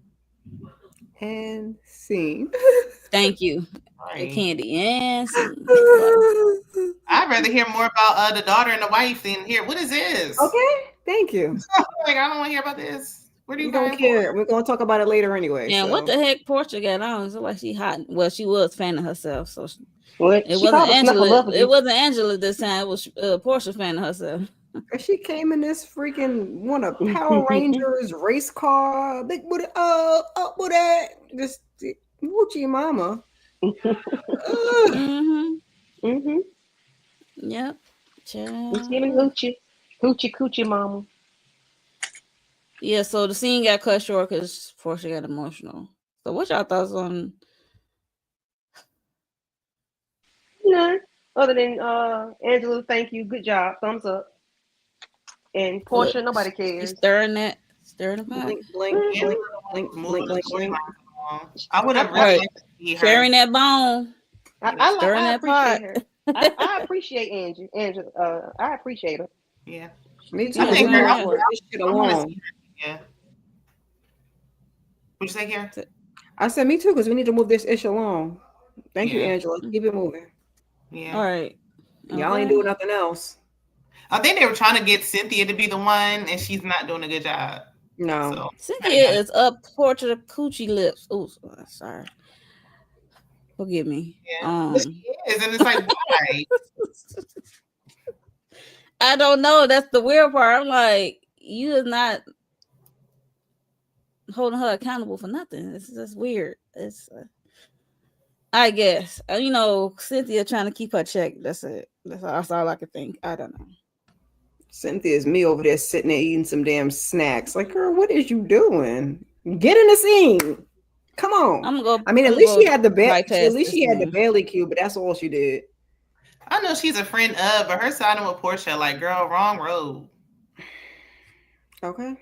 And scene. Thank you, Right. Candy. And scene. I'd rather hear more about the daughter and the wife than hear what is this. Okay, thank you. Like, I don't want to hear about this. What are you We don't crying care. for? We're gonna talk about it later anyway. And so. what the heck, Portia got on? It's like she hot. Well, she was fanning herself, so It wasn't Angela. It wasn't Angela this time. It was Portia fanning herself. She came in this freaking one of Power Rangers race car, big booty, booty, this Gucci mama. Yep. Just give me hoochie mama. Yeah, so the scene got cut short because Portia got emotional. So what y'all thoughts on? None. Other than Angela, thank you, good job, thumbs up. And Portia, nobody cares. Stirring the pot. Blink, blink, blink, blink, blink, blink, blink. I would have really liked to see her carrying that bone. I appreciate her. I appreciate Angela. I appreciate her. Yeah. Me too. I think her. Along. Yeah. What'd you say here? I said me too, because we need to move this ish along. Thank you, Angela. Keep it moving. Yeah. All right. Y'all ain't doing nothing else. I think they were trying to get Cynthia to be the one, and she's not doing a good job. No. So, Cynthia is up portrait of coochie lips. Oh, sorry. Forgive me. Yeah. She is, and it's like, why? I don't know. That's the weird part. I'm like, you is not holding her accountable for nothing. It's just weird. It's I guess Cynthia trying to keep her check. That's it. That's all I could think. I don't know. Cynthia is me over there sitting there eating some damn snacks. Like, girl, what is you doing? Get in the scene. Come on. I'm gonna go. I mean, at least she had the belly cue, but that's all she did. I know she's a friend of, but her siding with Portia, like, girl, wrong road. Okay.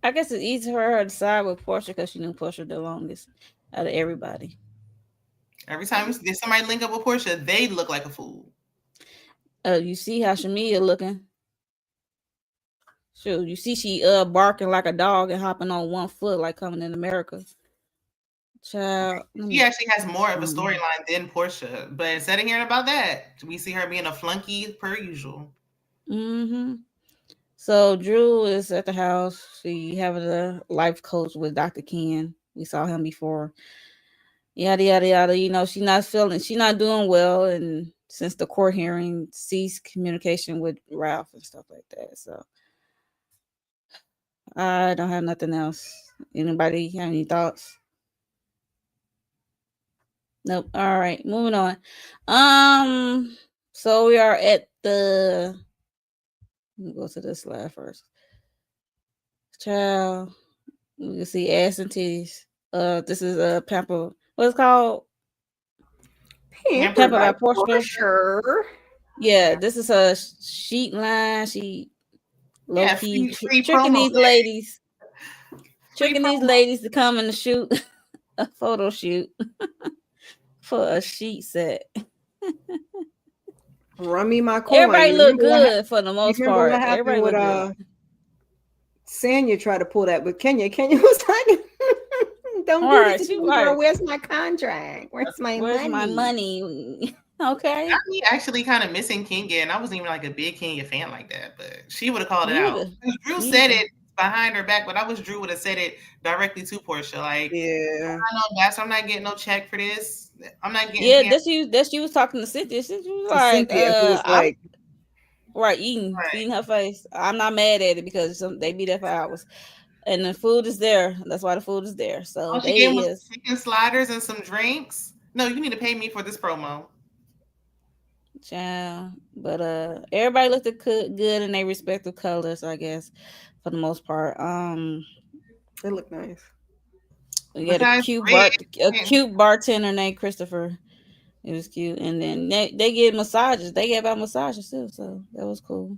I guess it's easy for her to side with Portia because she knew Portia the longest out of everybody. Every time somebody link up with Portia, they look like a fool. You see how Shamia looking? Sure, you see she barking like a dog and hopping on one foot like Coming in America. Child, she actually has more of a storyline than Portia, but instead of hearing about that, we see her being a flunky per usual. So Drew is at the house. She having a life coach with Dr. Ken. We saw him before. Yada yada yada. She's not doing well, and since the court hearing ceased communication with Ralph and stuff like that. So I don't have nothing else. Anybody have any thoughts? Nope. All right, moving on. So we are at the. Let me go to this slide first. Child, we can see ass and titties. This is a pamper. What's it called? Pamper by Portia. Yeah, this is a sheet line. She low key tricking these ladies. Tricking these ladies to come and shoot a photo shoot for a sheet set. Run me my coin. Everybody look good for the most part. What happened Everybody with look good. Sanya tried to pull that with Kenya. Kenya was like, "Don't do this to me, girl. Where's my contract? Where's my money? Okay. I'm actually kind of missing Kenya, and I wasn't even like a big Kenya fan like that, but she would have called it out. Drew said it behind her back, but I wish Drew would have said it directly to Portia. Like, yeah, I'm not getting no check for this. I'm not getting. Yeah, that she was talking to Cynthia. She was like, eating her face. I'm not mad at it because they be there for hours. And the food is there. That's why the food is there. So All she they gave was is chicken sliders and some drinks. No, you need to pay me for this promo. child. But everybody looked good in their respective colors, I guess, for the most part. They look nice. We got Besides a red. cute bartender named Christopher. It was cute. And then they get massages. They gave out massages too, so that was cool.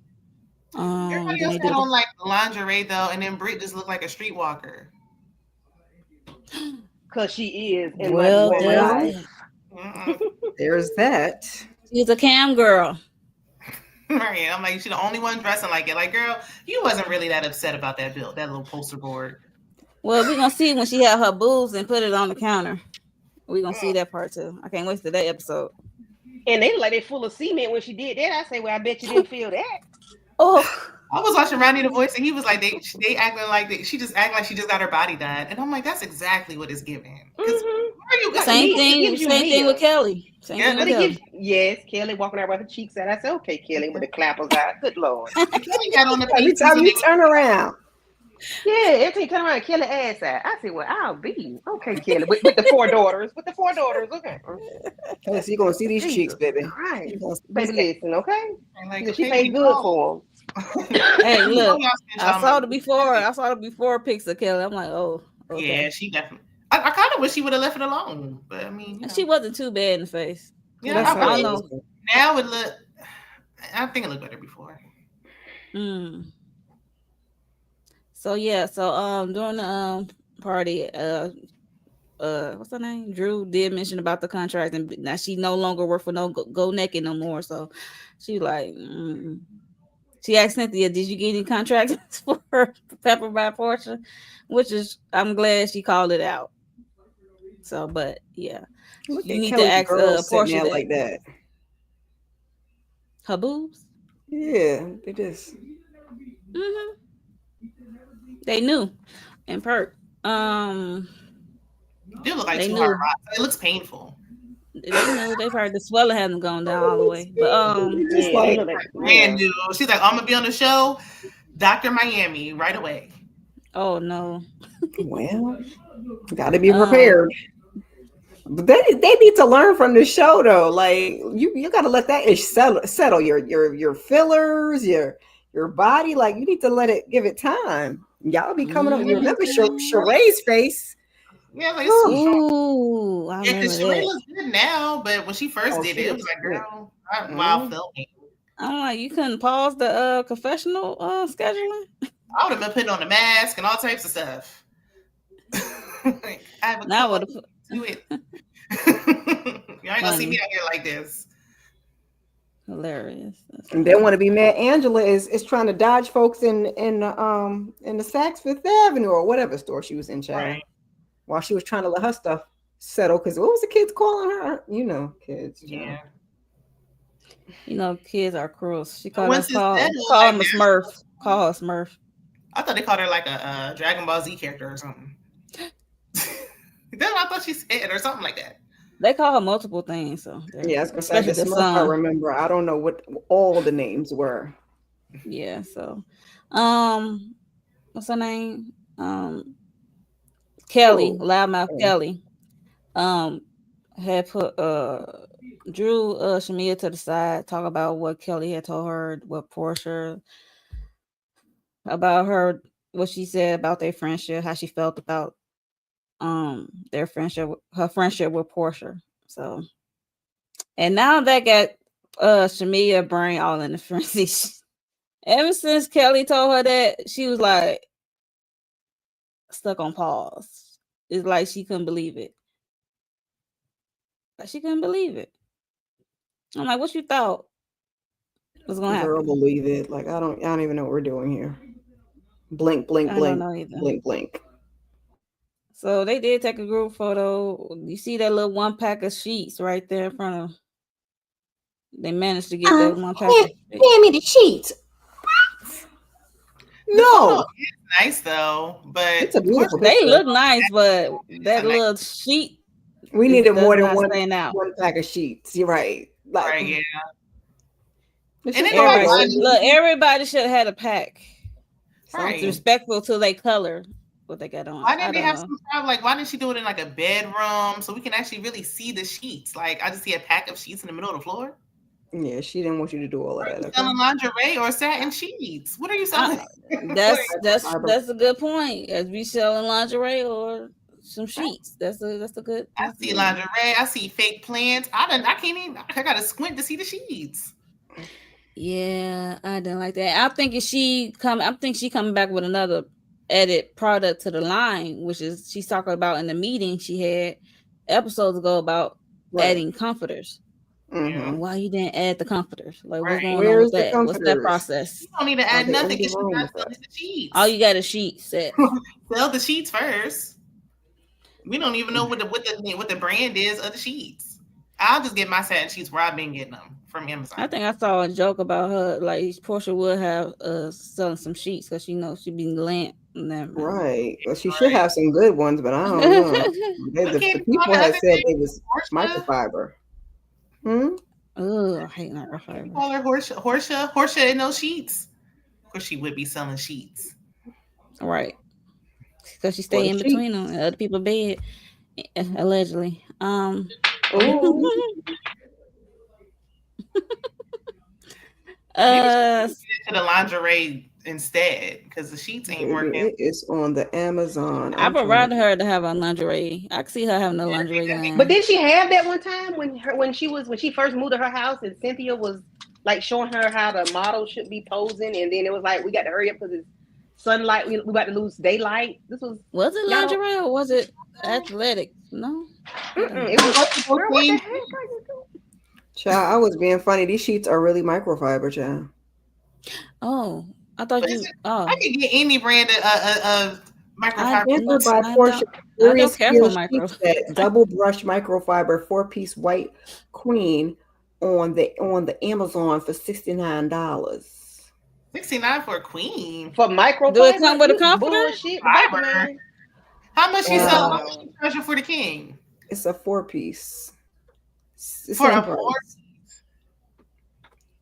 Everybody Then else they had did on like lingerie though, and then Brit just looked like a streetwalker. Because she is in my well normal does life. that. There's that. She's a cam girl. Right. I'm like, she's the only one dressing like it. Like, girl, you wasn't really that upset about that bill, that little poster board. Well, we're gonna see when she had her boobs and put it on the counter. We're gonna see that part too. I can't wait to that episode. And they like they full of cement when she did that. I say, well, I bet you didn't feel that. Oh, I was watching Rodney the Voice, and he was like, they acting like she just act like she just got her body done, and I'm like, that's exactly what it's giving. same thing with Kelly. Same thing with Kelly. Yes, Kelly walking out with her cheeks out. I said, okay, Kelly, with the clappers out. Good Lord. Kelly got on the Every time you turn around. Yeah, every time you turn around, Kelly ass out. I said, well, I'll be. Okay, Kelly, with the 4 daughters. With the 4 daughters, okay. Kelly, so you're going to see these cheeks, baby. Right. Baby, listen, okay? Like, she paid good for them. Hey, look, I saw the before pics of Kelly. I'm like, oh, okay. Yeah, she definitely. I kind of wish she would have left it alone, but I mean, she wasn't too bad in the face. Yeah, I don't know. Now it look. I think it looked better before. So yeah, during the party, what's her name? Drew did mention about the contract, and now she no longer work for no Go Naked no more. So she like, she asked Cynthia, "Did you get any contracts for Pepper by Portia?" Which is, I'm glad she called it out. So, but yeah, you need Kelly to ask Portia that. like that. Her boobs? Yeah, they just. They knew, and Perk. It look like too hard rock. It looks painful. They knew. They probably the swelling hadn't gone down all the way, but just like brand new. She's like, I'm gonna be on the show, Dr. Miami, right away. Oh no. Well, gotta be prepared. But they need to learn from the show though. Like you gotta let that ish settle your fillers, your body. Like you need to let it give it time. Y'all be coming up. You remember Sheree's face? Yeah, like ooh, I remember because Sheree looks good now, but when she first did it, it was like, girl, while filming. I'm like, you couldn't pause the confessional scheduling? I would have been putting on a mask and all types of stuff. I have a now to it. You ain't gonna see me out here like this. Hilarious. And they want to be mad. Angela is trying to dodge folks in the Saks Fifth Avenue or whatever store she was in, child. Right. While she was trying to let her stuff settle, because what was the kids calling her? You know, kids. Yeah. You know, kids are cruel. She called him a Smurf. Call her Smurf. I thought they called her like a Dragon Ball Z character or something. That's what I thought she said, or something like that. They call her multiple things. So yeah, I was gonna say the Smurf. I remember. I don't know what all the names were. Yeah. So, what's her name? Kelly, Loudmouth Kelly, had put Drew Shamia to the side, talk about what Kelly had told her, what Portia, about her, what she said about their friendship, how she felt about their friendship, her friendship with Portia. So, and now that got Shamia brain all in the frenzy. Ever since Kelly told her that, she was like stuck on pause. It's like she couldn't believe it. Like she couldn't believe it. I'm like, what you thought was gonna happen? Girl, believe it. Like I don't even know what we're doing here. Blink, blink, blink, blink, blink. So they did take a group photo. You see that little 1 pack of sheets right there in front of. They managed to get that 1 pack. Hand me the sheets. No, it's nice though, but it's a beautiful. They look nice, but that little sheet. We needed more than one pack of sheets. You're right. Like, right, yeah. And everybody should have had a pack. Right. Respectful to their color, what they got on. Why didn't they have some problem? Like, why didn't she do it in like a bedroom so we can actually really see the sheets? Like, I just see a pack of sheets in the middle of the floor. Yeah, she didn't want you to do all of that. Okay? Selling lingerie or satin sheets? What are you selling? That's a good point. As we selling lingerie or some sheets. That's a good. I see lingerie. I see fake plants. I can't even. I gotta squint to see the sheets. Yeah, I didn't like that. I think she coming back with another edit product to the line, which is she's talking about in the meeting she had episodes ago about adding comforters. Mm-hmm. Why you didn't add the comforters? Like, what's going Where's on with the that? comforters? What's that process? You don't need to add nothing. It's the sheets. All you got is sheets. Set. Sell the sheets first. We don't even know what the brand is of the sheets. I'll just get my satin sheets where I've been getting them from Amazon. I think I saw a joke about her, like Portia would have selling some sheets because she knows she'd be lamp. Right. Well, she should have some good ones, but I don't know. the people had said it was microfiber. Oh, I hate microfiber. Call her Horsha in those sheets. Of course, she would be selling sheets. Right. Because she stay in between them and other people's bed, allegedly. To the lingerie instead because the sheets ain't working. It's on the Amazon. I would rather her to have a lingerie. I can see her having a lingerie line. But did she have that one time when she first moved to her house and Cynthia was like showing her how the model should be posing, and then it was like we got to hurry up because it's sunlight. We about to lose daylight. Was it lingerie or was it athletic? No. It was. Girl, what the heck are you doing? Child, I was being funny. These sheets are really microfiber, child. Oh, I thought you. I could get any brand of microfiber. By Portia, double brush microfiber 4-piece white queen on the Amazon for $69. $69 for a queen for microfiber. Do it come with a comforter? Fiber. How much you sell for the king? It's a 4-piece. For a 4-piece.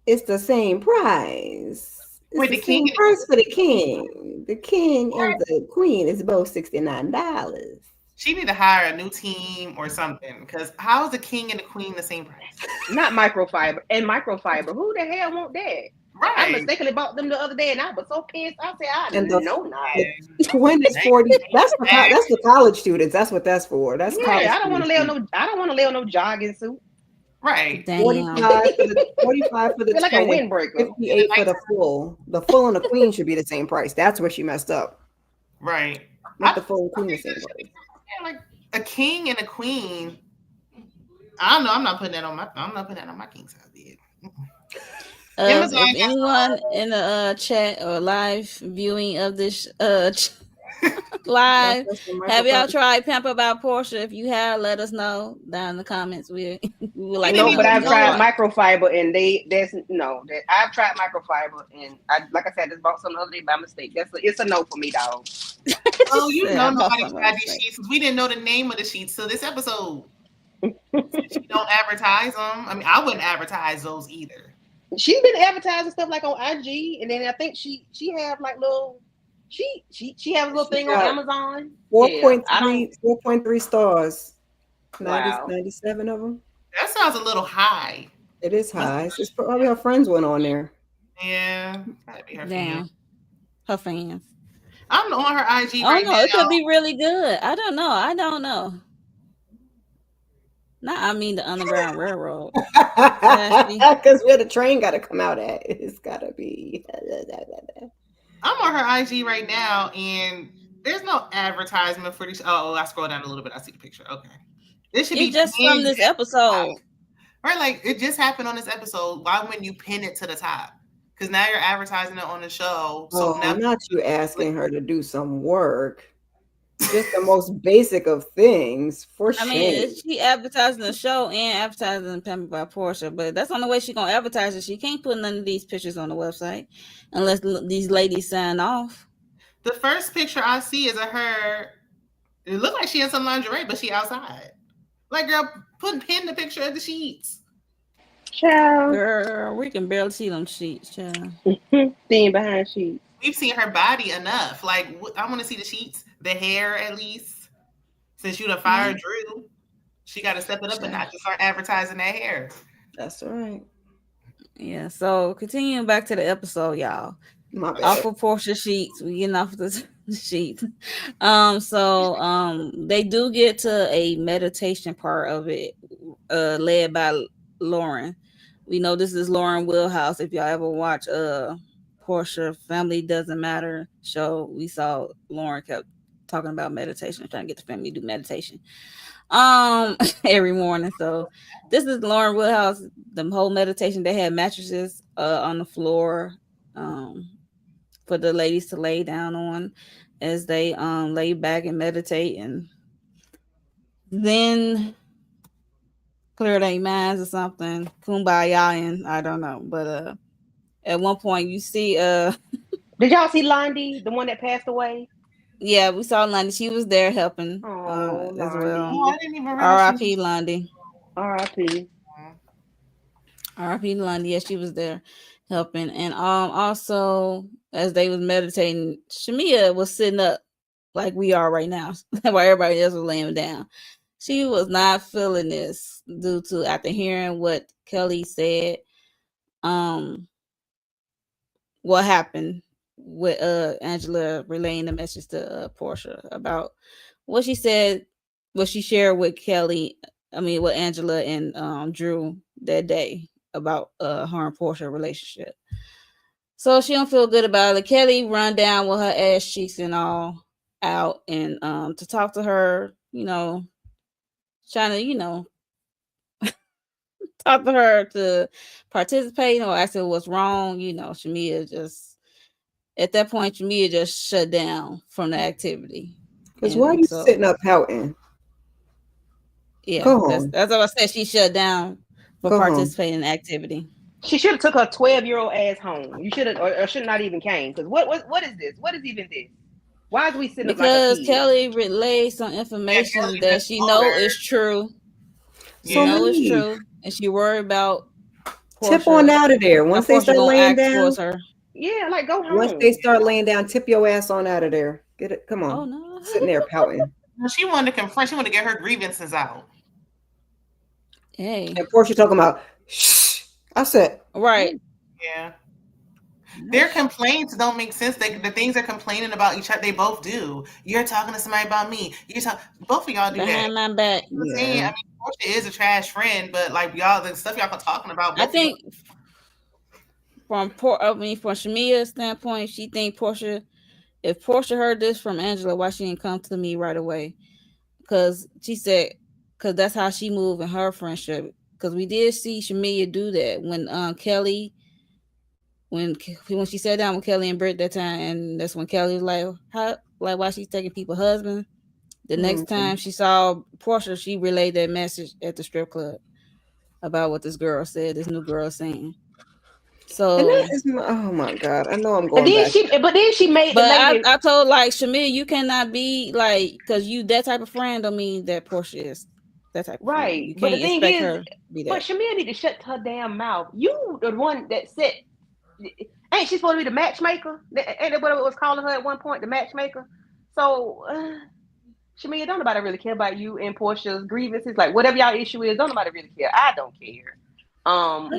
It's the same price. Wait, the king price for the king. The king and the queen is both $69. She need to hire a new team or something. Because how is the king and the queen the same price? Not microfiber and microfiber. Who the hell want that? Right. I mistakenly bought them the other day, and I was so pissed. I said, "No, the twin is 40. That's for college students. That's what that's for. That's college. I don't want to lay on no jogging suit. Right. 45 for the like a windbreaker. 58 for the full. The full and the queen should be the same price. That's where she messed up. Right. Not the full and queen the same price. Like a king and a queen. I don't know. I'm not putting that on my king size bed. If anyone in the chat or live viewing of this live, have y'all tried Pamper by Portia? If you have, let us know down in the comments. We would like. No, but I've tried microfiber, and I've tried microfiber, and like I said, I just bought some the other day by mistake. It's a no for me, dog. Oh, nobody tried these sheets. We didn't know the name of the sheets till this episode. She don't advertise them. I mean, I wouldn't advertise those either. She's been advertising stuff like on IG, and then I think she have like little she has a little thing on Amazon. 4.3 stars. Wow. 97 of them. That sounds a little high. It is high. It's probably her friends went on there. Yeah, that'd be her fans. Her fans. I'm on her IG right now. It could be really good. I don't know. I mean the Underground Railroad. Because where the train got to come out at, it's got to be. I'm on her IG right now, and there's no advertisement for this. Oh, I scroll down a little bit. I see the picture. Okay, this should be just from this episode, right? Like it just happened on this episode. Why wouldn't you pin it to the top? Because now you're advertising it on the show. So now not you asking her to do some work. Just the most basic of things, for sure. I mean, she advertising the show and advertising Pamper by Portia, but that's the only way she's gonna advertise it. She can't put none of these pictures on the website unless these ladies sign off. The first picture I see is of her. It looks like she has some lingerie, but she outside. Like, girl, pin the picture of the sheets. Child. Girl, we can barely see them sheets, child. Seeing behind sheets. we've seen her body enough. Like, I want to see the sheets, the hair at least. Since you done fired Drew, she got to step it up and not just start advertising that hair. That's right. Yeah. So continuing back to the episode, y'all. Off of Portia sheets, we getting off the sheets. They do get to a meditation part of it, led by Lauren. We know this is Lauren Wheelhouse. If y'all ever watch Portia Family Doesn't Matter show, we saw Lauren kept talking about meditation, trying to get the family to do meditation every morning. So this is Lauren Woodhouse. The whole meditation, they had mattresses on the floor for the ladies to lay down on as they lay back and meditate, and then clear their minds or something, kumbaya, and I don't know. But at one point you see did y'all see Lundy, the one that passed away? Yeah, we saw Lundy. She was there helping as well. Oh, I didn't even R.I.P. Lundy. R.I.P. R.I.P. Lundy. Yeah, she was there helping. And also, as they was meditating, Shamia was sitting up like we are right now, while everybody else was laying down. She was not feeling this due to, after hearing what Kelly said, what happened with Angela relaying the message to Portia about what she said, what she shared with with Angela and Drew that day about her and Portia relationship. So she don't feel good about it. Kelly run down with her ass cheeks and all out, and to talk to her, trying to, talk to her to participate, ask her what's wrong. Shamia just, at that point, Shamia just shut down from the activity. Because why are you sitting up pouting? Yeah, that's what I said. She shut down for participating in the activity. She should have took her 12-year-old ass home. You should have, or should not even came. Because what is this? What is even this? Why is we sitting up like a kid? Kelly relayed some information that she know is true. It's true, and she worried about Portia. Tip on out of there once they start laying down. Her. Yeah, like go home. Once they start laying down, tip your ass on out of there. Get it? Come on. Oh no, sitting there pouting. She wanted to confront. She wanted to get her grievances out. Hey, and Portia talking about. Shh. I said right. Yeah. Their complaints don't make sense. The things they're complaining about each other, they both do. You're talking to somebody about me. Both of y'all do behind that. my back. Yeah. I mean, Portia is a trash friend, but like the stuff y'all talking about. I think from Shamia's standpoint, she think Portia. If Portia heard this from Angela, why she didn't come to me right away? Because she said, because that's how she moved in her friendship. Because we did see Shamia do that when Kelly. When she sat down with Kelly and Britt that time, and that's when Kelly was like, why she's taking people's husbands. The next time she saw Portia, she relayed that message at the strip club about what this new girl saying. So, and that is oh my God, I know I'm going back. But then she made the lady. I told Shamia, you cannot be because you that type of friend don't mean that Portia is that type of right. Friend. You can't expect her to be that. But Shamia need to shut her damn mouth. You the one that said. Ain't she supposed to be the matchmaker? Ain't that what it was calling her at one point, the matchmaker? So, Shamia, don't nobody really care about you and Portia's grievances. Like, whatever y'all issue is, don't nobody really care. I don't care. I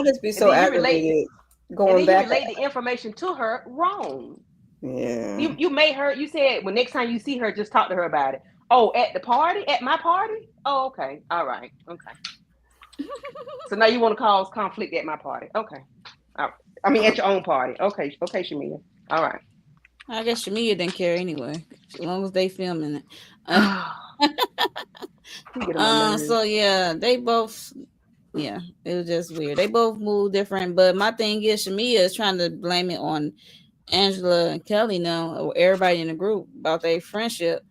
just be so aggravated going back. You relate the information to her wrong. Yeah. You made her. You said well, next time you see her, just talk to her about it. Oh, at the party, at my party. Oh, okay, all right, okay. So now you want to cause conflict at my party? Okay. I mean, at your own party. Okay, Shamia. All right. I guess Shamia didn't care anyway, as long as they filming it. So yeah, they both. Yeah, it was just weird. They both move different, but my thing is Shamia is trying to blame it on Angela and Kelly now, or everybody in the group about their friendship.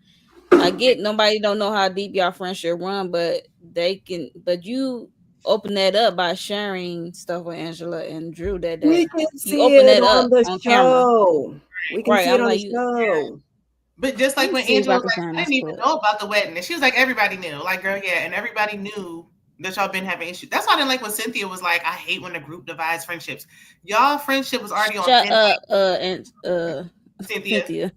I get nobody don't know how deep y'all friendship run, but they can. But you open that up by sharing stuff with Angela and Drew that day. We can see it on the show. We can see it on the show. But just like when Angela was like, I didn't even know about the wedding. And she was like, everybody knew. Like, girl, yeah. And everybody knew that y'all been having issues. That's why I didn't like when Cynthia was like, I hate when the group divides friendships. Y'all friendship was already on Shut up, Cynthia.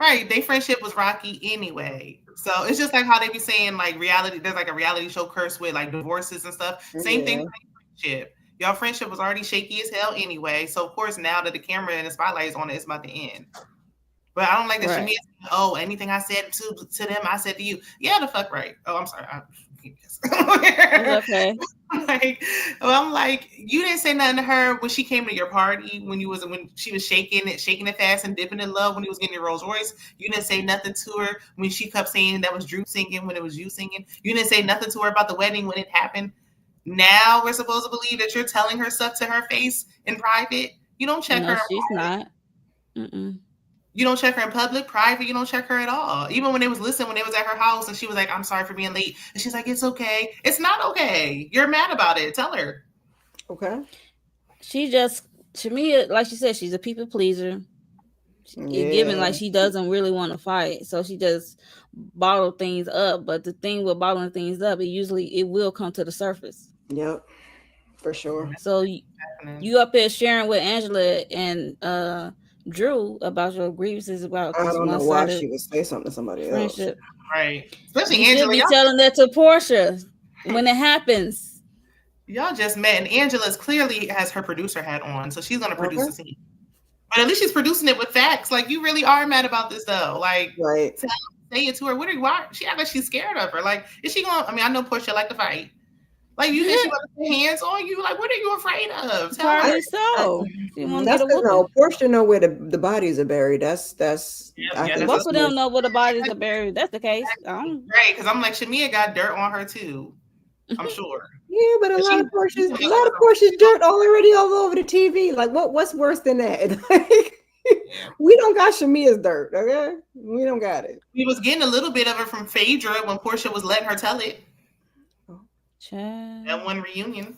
Right. Their friendship was rocky anyway. So it's just like how they be saying like reality, there's like a reality show curse with like divorces and stuff. Same thing with friendship. Y'all friendship was already shaky as hell anyway. So of course now that the camera and the spotlight is on it, it's about to end. But I don't like that Shamia said, oh, anything I said to them, I said to you. Yeah, the fuck right. Oh, I'm sorry. It's okay. I'm like, you didn't say nothing to her when she came to your party when she was shaking it fast and dipping in love when he was getting your Rolls Royce. You didn't say nothing to her when she kept saying that was Drew singing when it was you singing. You didn't say nothing to her about the wedding when it happened. Now we're supposed to believe that you're telling her stuff to her face in private. You don't check her. She's not. Mm-mm. You don't check her in public, private. You don't check her at all. Even when they was at her house and she was like, I'm sorry for being late. And she's like, it's okay. It's not okay. You're mad about it. Tell her. Okay. She just, to me, like she said, she's a people pleaser. Yeah. Given like she doesn't really want to fight. So she just bottle things up. But the thing with bottling things up, it will come to the surface. Yep. For sure. So you up there sharing with Angela and Drew about your grievances about this. I don't know why she would say something to somebody friendship. Else. Right. Especially you Angela. Should be telling that to Portia when it happens. Y'all just met, and Angela's clearly has her producer hat on, so she's gonna produce the scene. But at least she's producing it with facts. Like, you really are mad about this though. Like, say it to her. Why she act like she's scared of her? Like, is she going? I mean, I know Portia like to fight. Like, you think she want to put hands on you? Like, what are you afraid of? Tell her so. That's because Portia know where the bodies are buried. That's both of them know where the bodies are buried. That's the case. Right, because I'm like, Shamia got dirt on her too. I'm sure. Yeah, but a lot of Portia's dirt already all over the TV. Like, what's worse than that? We don't got Shamia's dirt, okay? We don't got it. We was getting a little bit of it from Phaedra when Portia was letting her tell it. That one reunion.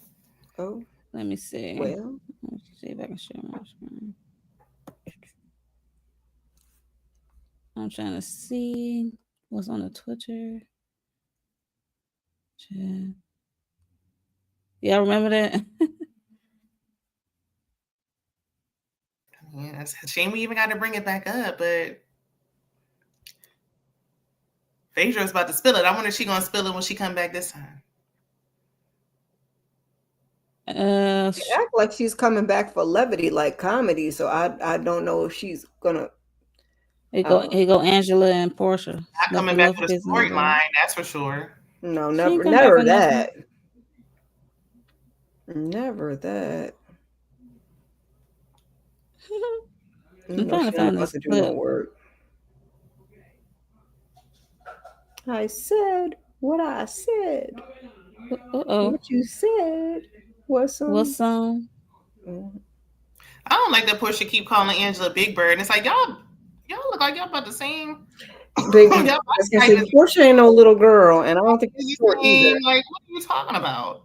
Oh, let me see. Well, let's see if I can share my screen. I'm trying to see what's on the Twitter. Y'all remember that? Yeah, it's a shame we even got to bring it back up, but Phaedra's about to spill it. I wonder if she's gonna spill it when she come back this time. She act like she's coming back for levity, like comedy. So I don't know if she's gonna. Here go Angela and Portia. Not coming back for the storyline, that's for sure. No, never that. Never that. I'm trying to find this clip. No work. I said what I said. What you said. What song? I don't like that Portia keep calling Angela Big Bird. And it's like, y'all look like y'all about the same. Portia ain't no little girl, and I don't think she's short either. Like, what are you talking about?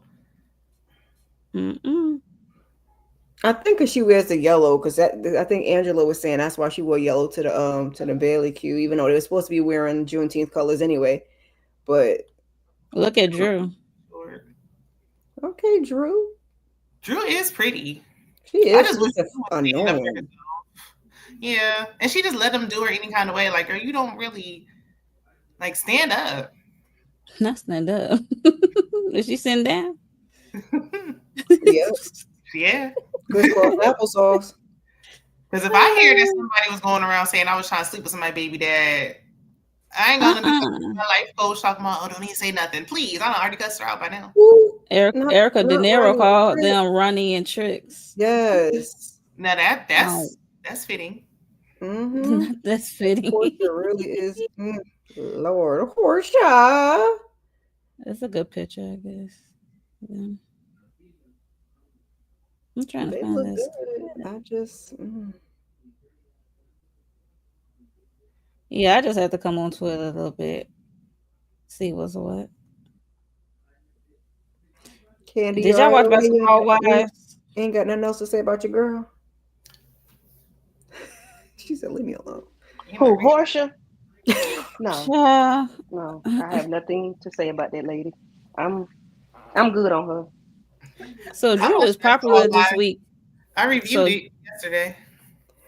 I think because she wears the yellow, because I think Angela was saying that's why she wore yellow to the Bailey queue, even though they were supposed to be wearing Juneteenth colors anyway. But look at Drew. Okay, Drew. Drew is pretty. She is. I just wish annoying. Yeah, and she just let them do her any kind of way. Like, girl, you don't really like stand up. Not stand up. Is she sitting down? Yep. Yeah. Good for applesauce. Because if I hear that somebody was going around saying I was trying to sleep with somebody's baby dad, I ain't gonna be my life coach talking about, oh, don't even say nothing. Please. I already cussed her out by now. Erica De Niro called them Ronnie and Tricks. Yes. Now that's fitting. Mm-hmm. That's fitting. Portia really is. Lord, Portia. That's a good picture, I guess. Yeah. I'm trying to find this. Good. I just. Yeah, I just have to come on Twitter a little bit. See what's what. Candy, did y'all watch Basketball Wives? Ain't got nothing else to say about your girl? She said, leave me alone. Who, Portia? No. Yeah. No, I have nothing to say about that lady. I'm good on her. So Drew is popular this week. I reviewed it yesterday.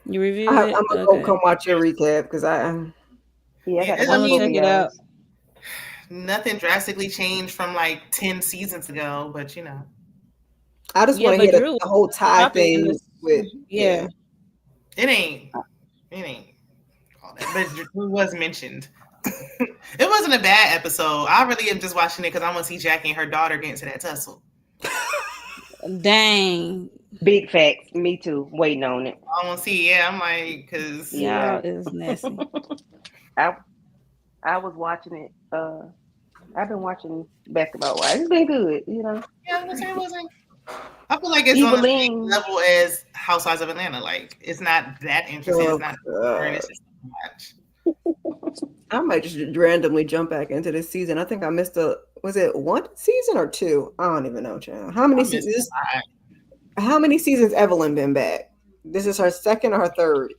You reviewed it? I'm gonna go come watch your recap because I got to watch check it out. Nothing drastically changed from like 10 seasons ago, but you know. I just want to hear the whole tie thing with It ain't all that, but Drew was mentioned. It wasn't a bad episode. I really am just watching it because I want to see Jackie and her daughter get into that tussle. Dang. Big facts. Me too. Waiting on it. I want to see. Yeah, I'm like, because y'all is nasty. I was watching it. I've been watching Basketball Wives. It's been good, you know. Yeah, it wasn't. I feel like it's on the same level as Housewives of Atlanta. Like, it's not that interesting. It's not just much. I might just randomly jump back into this season. I think I missed was it one season or two? I don't even know, child. How many seasons? How many seasons Evelyn been back? This is her second or her third?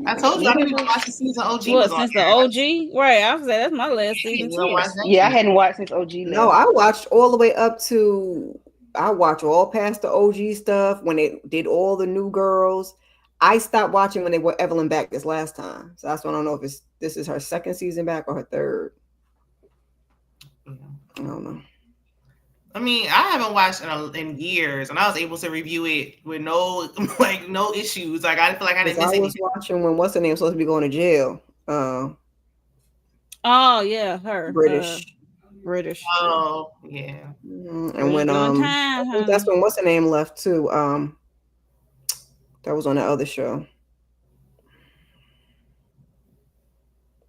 I told you I didn't even watch the season OG. Since the OG? Right. I was like, that's my last season too. Yeah, I hadn't watched since OG. No, I watched all the way up to. I watched all past the OG stuff when they did all the new girls. I stopped watching when they were Evelyn back this last time. So that's why I don't know if this is her second season back or her third. I don't know. I mean, I haven't watched in years, and I was able to review it with no issues. Like I feel like I didn't miss anything. I was watching when what's her name supposed to be going to jail. Oh yeah, her British. Oh yeah. And when I think that's when what's her name left too. That was on that other show.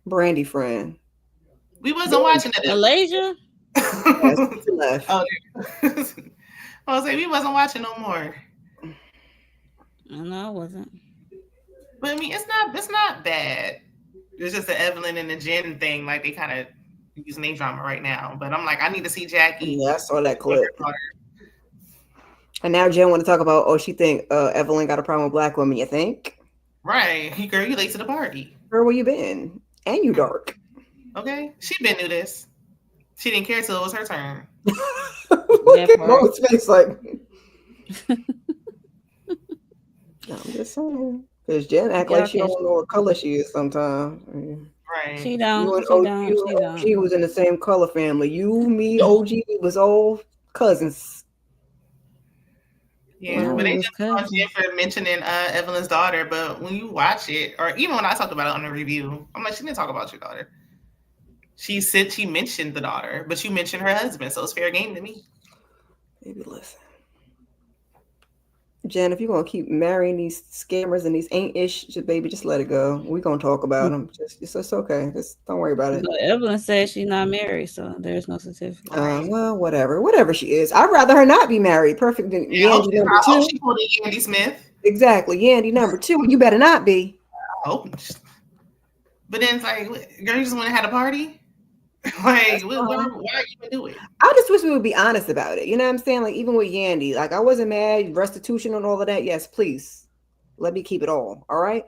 Brandy friend. We wasn't watching it. Malaysia. Left. Oh, I was like, we wasn't watching no more. No, I wasn't. But I mean, it's not bad. It's just the Evelyn and the Jen thing. Like they kind of use name drama right now. But I'm like, I need to see Jackie. Yeah, I saw that clip. And now Jen want to talk about, she think Evelyn got a problem with black women. You think? Right, girl, you late to the party. Girl, where you been? And you dark. Okay, she been knew this. She didn't care till it was her turn. Look at Mo's face like. I'm just saying. Because Jen act like she don't know what color she is sometimes. Right. She don't. She was in the same color family. You, me, OG was all cousins. Yeah, but they just on Jen for mentioning Evelyn's daughter. But when you watch it, or even when I talked about it on the review, I'm like, she didn't talk about your daughter. She said she mentioned the daughter, but you mentioned her husband, so it's fair game to me. Maybe listen. Jen, if you're gonna keep marrying these scammers and these ain't-ish, baby, just let it go. We're gonna talk about them. It's okay. Just don't worry about it. But Evelyn said she's not married, so there's no certificate. Well, whatever she is. I'd rather her not be married. Perfect. Yandy number 2. I hope she pulled a Yandy Smith. Exactly, Yandy number 2. You better not be. I hope. But then it's like, girl, you just want to have a party? Like, why are you even do it? I just wish we would be honest about it. You know what I'm saying? Like, even with Yandy, like, I wasn't mad. Restitution and all of that. Yes, please. Let me keep it all. All right?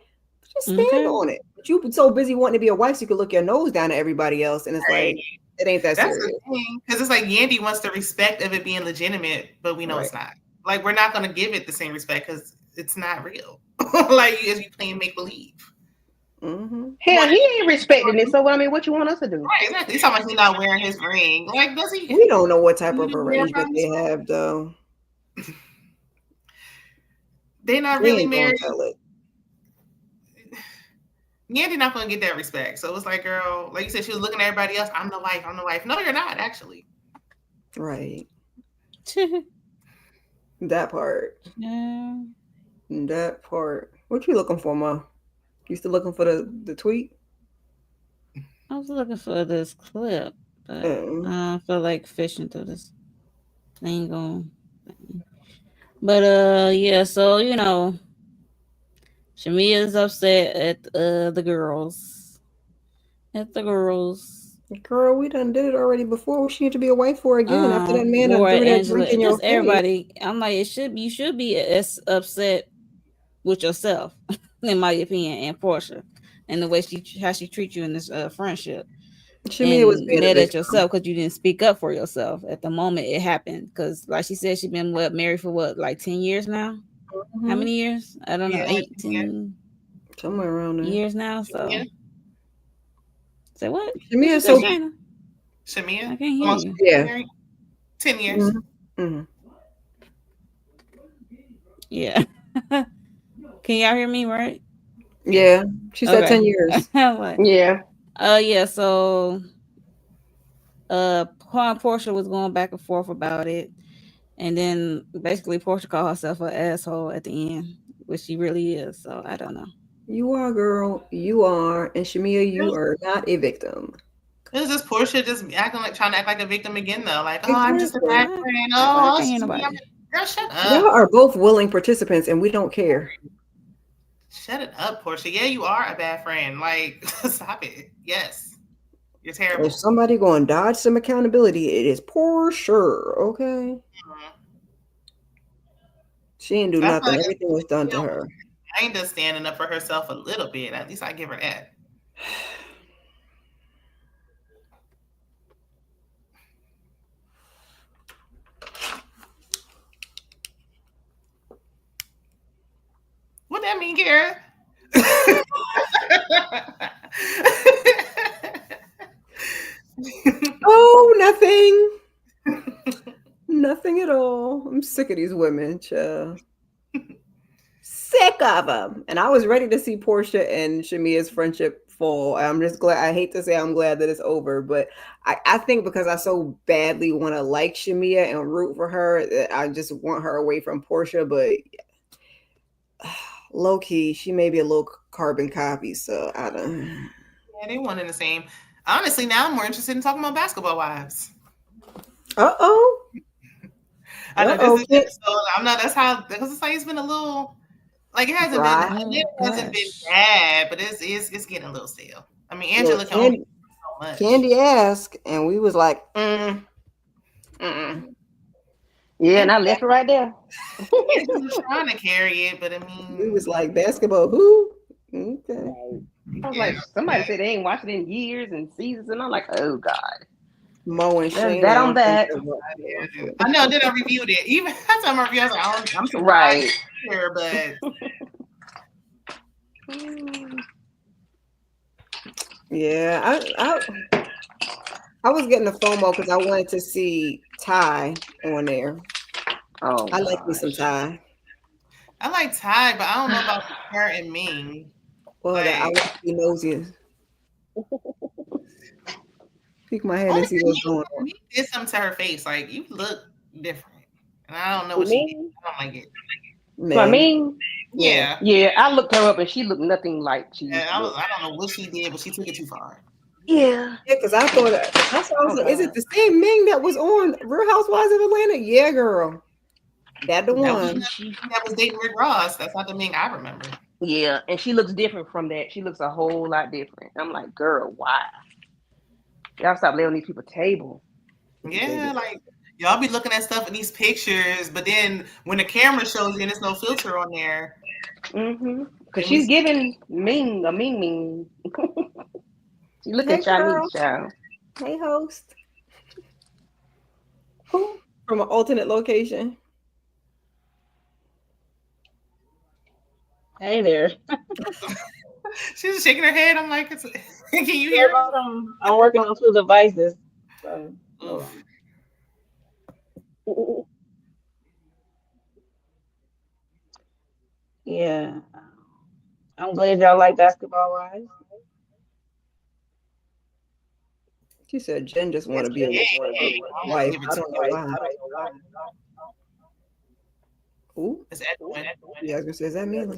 Just stand on it. But you've been so busy wanting to be a wife so you can look your nose down at everybody else. And it's like, it ain't that serious. That's the thing. Because it's like Yandy wants the respect of it being legitimate, but we know it's not. Like, we're not going to give it the same respect because it's not real. Like, as you playing make-believe. Mm-hmm. Hell, he ain't respecting it. So, I mean, what you want us to do? Right, exactly. He's talking about he's not wearing his ring. Like, does he? We don't know what type of arrangement they have, though. They're not really married. Yandy not going to get that respect. So it's like, girl, like you said, she was looking at everybody else. I'm the wife. No, you're not, actually. Right. That part. Yeah. That part. What you looking for, Ma? You still looking for the tweet? I was looking for this clip, but I don't feel like fishing through this thing going. But yeah, so you know, Shamia's upset at the girls. Girl, we done did it already before. What she need to be a wife for again after that man threw that drink in your face? Everybody, I'm like, you should be as upset with yourself, in my opinion, and Portia, and the way how she treats you in this friendship. Shamia was and being a mad at victim. yourself because you didn't speak up for yourself at the moment it happened. Because, like she said, she's been married for like 10 years now. Mm-hmm. How many years? I don't know. 18 somewhere around there. years now. So, say what? Shamia, so Shamia, I can't hear you. Yeah, 10 years. Mm-hmm. Yeah. Can y'all hear me? Right? Yeah, she said 10 years. Yeah. Yeah. So, Portia was going back and forth about it, and then basically Portia called herself an asshole at the end, which she really is. So I don't know. You are, girl. You are, and Shamia, you are not a victim. It was just Portia just trying to act like a victim again, though. Like, oh, I'm just a Exactly. bad friend. I Oh, can't hear nobody. girl, shut up. Y'all are both willing participants, and we don't care. Shut it up, Portia. Yeah, you are a bad friend. Like, stop it. Yes, you're terrible. If somebody going to dodge some accountability, it is Portia. Okay. Mm-hmm. She didn't do nothing. Everything was done to her. Kinda standing up for herself a little bit. At least I give her that. What that mean, Kara? Oh, nothing. Nothing at all. I'm sick of these women, child. Sick of them. And I was ready to see Portia and Shamia's friendship fall. I'm just glad. I hate to say I'm glad that it's over, but I think because I so badly want to like Shamia and root for her, that I just want her away from Portia. But low key, she may be a little carbon copy. So I don't. Yeah, they one and the same. Honestly, now I'm more interested in talking about Basketball Wives. Uh-oh. I know this is episode. I'm not. That's how, because it's like it's been a little, like it hasn't been bad, but it's getting a little stale. I mean, Angela can only do so much. Candy asked, and we was like, Yeah, and I left it right there. Angela's trying to carry it, but I mean, we was like, basketball who? Okay. I was like, somebody said they ain't watched it in years and seasons, and I'm like, oh God. Mo and Shane. That on that. I know. Then I reviewed it. Even that time I reviewed, I was like, I'm surprised right here, but yeah, I was getting a FOMO because I wanted to see Ty on there. Oh, I like me some Ty. I like Ty, but I don't know about her and Ming. Well, I want to be nosy. Peek my head and see what's going on. He did something to her face. Like, you look different. And I don't know what she did. I don't like it. I mean, yeah. I looked her up and she looked nothing like she. I don't know what she did, but she took it too far. Yeah, because I thought I was like, is it the same Ming that was on Real Housewives of Atlanta? Yeah, girl, that the one that was dating Rick Ross. That's not the Ming I remember. Yeah, and she looks different from that. She looks a whole lot different. I'm like, girl, why? Y'all stop laying on these people's table. Yeah, like y'all be looking at stuff in these pictures, but then when the camera shows you and there's no filter on there. Because she's giving Ming a Ming. She looking Chinese, child. Hey, host. Who? From an alternate location. Hey there. She was shaking her head. I'm like, can you hear me? I'm working on 2 devices. So, yeah. I'm glad y'all like Basketball Wives. She said Jen just want to be a wife. I don't know why. Ooh. Yeah, I was gonna say, is that me? We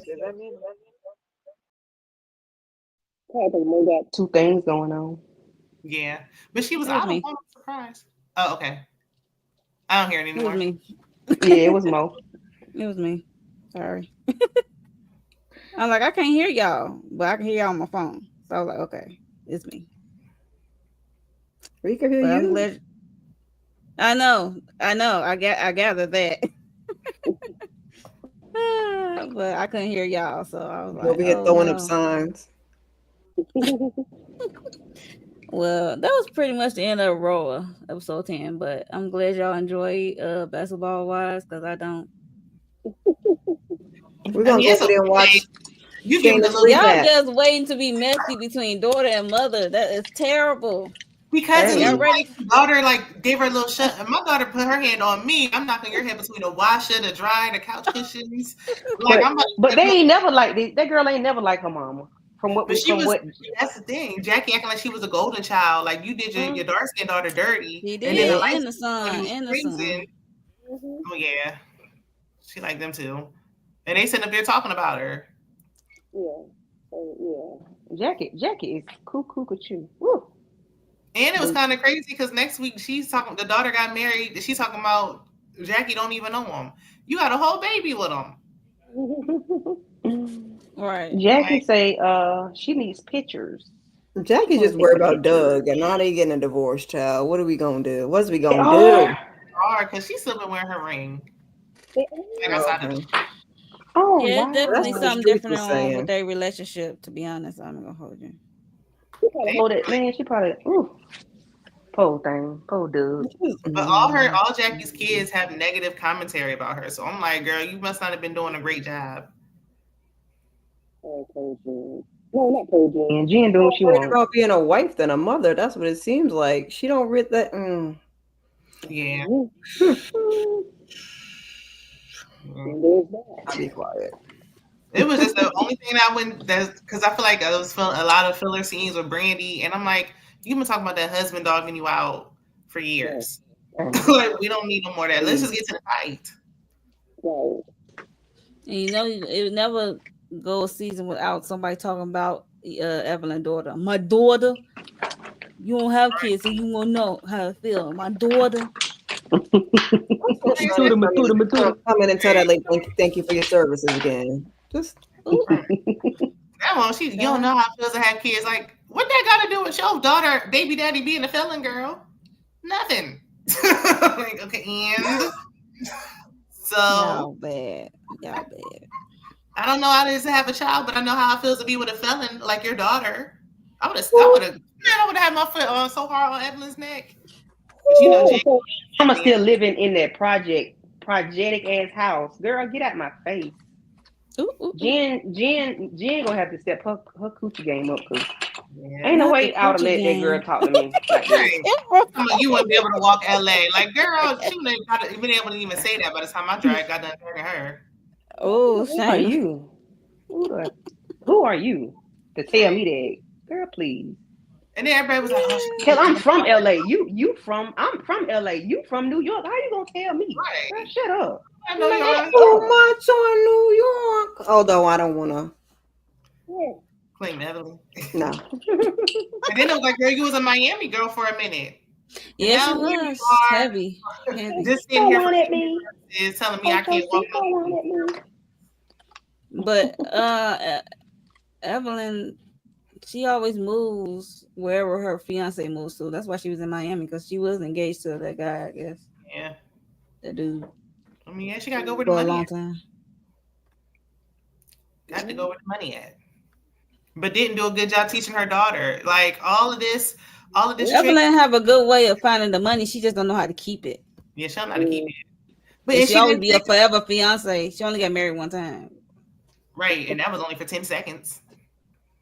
got 2 things going on. Yeah, but she was. I'm surprised. Oh, okay. I don't hear it anymore. It was me. Yeah, it was Mo. It was me. Sorry. I'm like, I can't hear y'all, but I can hear y'all on my phone. So I was like, okay, it's me. We can hear you. I know. I gathered that. But I couldn't hear y'all, so I was like, over here throwing up signs. Well, that was pretty much the end of Raw episode 10. But I'm glad y'all enjoy Basketball Wives because I don't. We're gonna go it's over there and watch you give it a Shayna's little Y'all recap. just waiting to be messy between daughter and mother. That is terrible. because it Y'all was ready? like daughter like gave her a little shut. My daughter put her hand on me. I'm knocking your head between the washer, the dryer, the couch cushions. Like But they ain't never like that girl ain't never like her mama. But that's the thing. Jackie acting like she was a golden child. Like you did your dark skinned daughter dirty. He And then the did, light and the son, and the son. Oh yeah. She liked them too. And they sitting up there talking about her. Jackie is cuckoo. Woo. And it was kind of crazy because next week she's talking. The daughter got married. She's talking about Jackie don't even know him. You got a whole baby with him. Right. Jackie say she needs pictures. Jackie just worried about Doug, and now they getting a divorce, child. What are we gonna do? What's we gonna do? Hard because she's still been wearing her ring. Oh, yeah, wow. it's definitely something different on with their relationship. To be honest, I'm gonna hold you. She probably poor thing, poor dude. But all Jackie's kids have negative commentary about her. So I'm like, girl, you must not have been doing a great job. No, not poor Jen. Jen doing what she wants. About being a wife than a mother. That's what it seems like. She don't read that. Yeah. I'll be quiet. It was just the only thing that I went because I feel like it was a lot of filler scenes with Brandy, and I'm like, you've been talking about that husband dogging you out for years. Like we don't need no more of that. Let's just get to the fight. And you know, it would never go a season without somebody talking about Evelyn's daughter. My daughter, you don't have kids, so you won't know how it feels. My daughter. Come in and tell that lady, thank you for your services again. Just that one, you don't know how it feels to have kids. Like, what that got to do with your daughter, baby daddy being a felon, girl? Nothing. Like, okay, and so y'all bad. I don't know how it is to have a child, but I know how it feels to be with a felon like your daughter. I would have had my foot on so hard on Evelyn's neck. But you know, I'm still living in that projectic ass house. Girl, get out my face. Jen gonna have to step her coochie game up, cause ain't no way I would let that girl talk to me like that. You wouldn't be able to walk LA. Like, girl, she wouldn't have been able to even say that by the time I got done dragging her. Oh, who are you? Who are you to tell me that? Girl, please. And then everybody was like, oh, hell, I'm from LA. I'm from LA. You from New York. How you gonna tell me? Right. Girl, shut up. I know you're so much on New York. Although I don't wanna claim Evelyn. No. And then it was like, girl, you was a Miami girl for a minute. Yeah, she was heavy. Just sitting here is telling me I can't walk no. But Evelyn, she always moves wherever her fiance moves to. That's why she was in Miami, because she was engaged to that guy, I guess. Yeah. That dude. I mean, yeah, she got to go where the money for a long time. Got to go where the money at. But didn't do a good job teaching her daughter. Like all of this. Evelyn have a good way of finding the money. She just don't know how to keep it. Yeah, she don't know how to keep it. But she always be a forever fiance. She only got married one time. Right, and that was only for 10 seconds.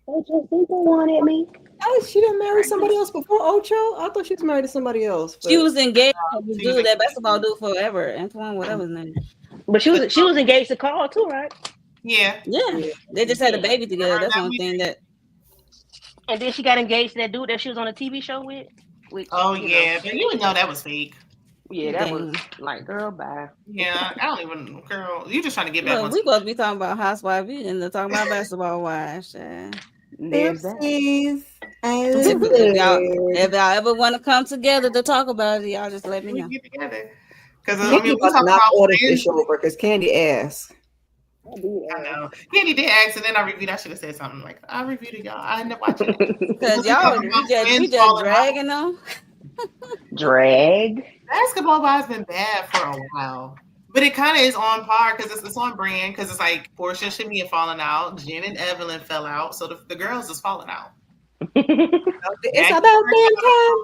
Ocho Cinco wanted me. Oh, she didn't marry somebody else before Ocho? I thought she was married to somebody else. She was engaged to this dude, that basketball dude forever. Antoine, whatever his name. But she was engaged to Carl too, right? Yeah. They just had a baby together. That's one thing that. And then she got engaged to that dude that she was on a TV show with. Oh yeah, but you would know that was fake. Yeah, that was like, girl, bye. Yeah, I don't even, girl. You just trying to get back. Look, we supposed to be talking about Housewives. We end up talking about Basketball Wives. Oopsies. If y'all ever want to come together to talk about it, y'all just let me know. Get together. Because we talk about order this over because Candy asked. I know. Candy did ask, and then I reviewed. I should have said something like, I reviewed it, y'all. I ended up watching it. Because y'all we just dragging them. Drag. Basketball Wives been bad for a while. But it kind of is on par because it's on brand, because it's like Portia should be falling out. Jen and Evelyn fell out. So the girls is falling out. It's about damn time.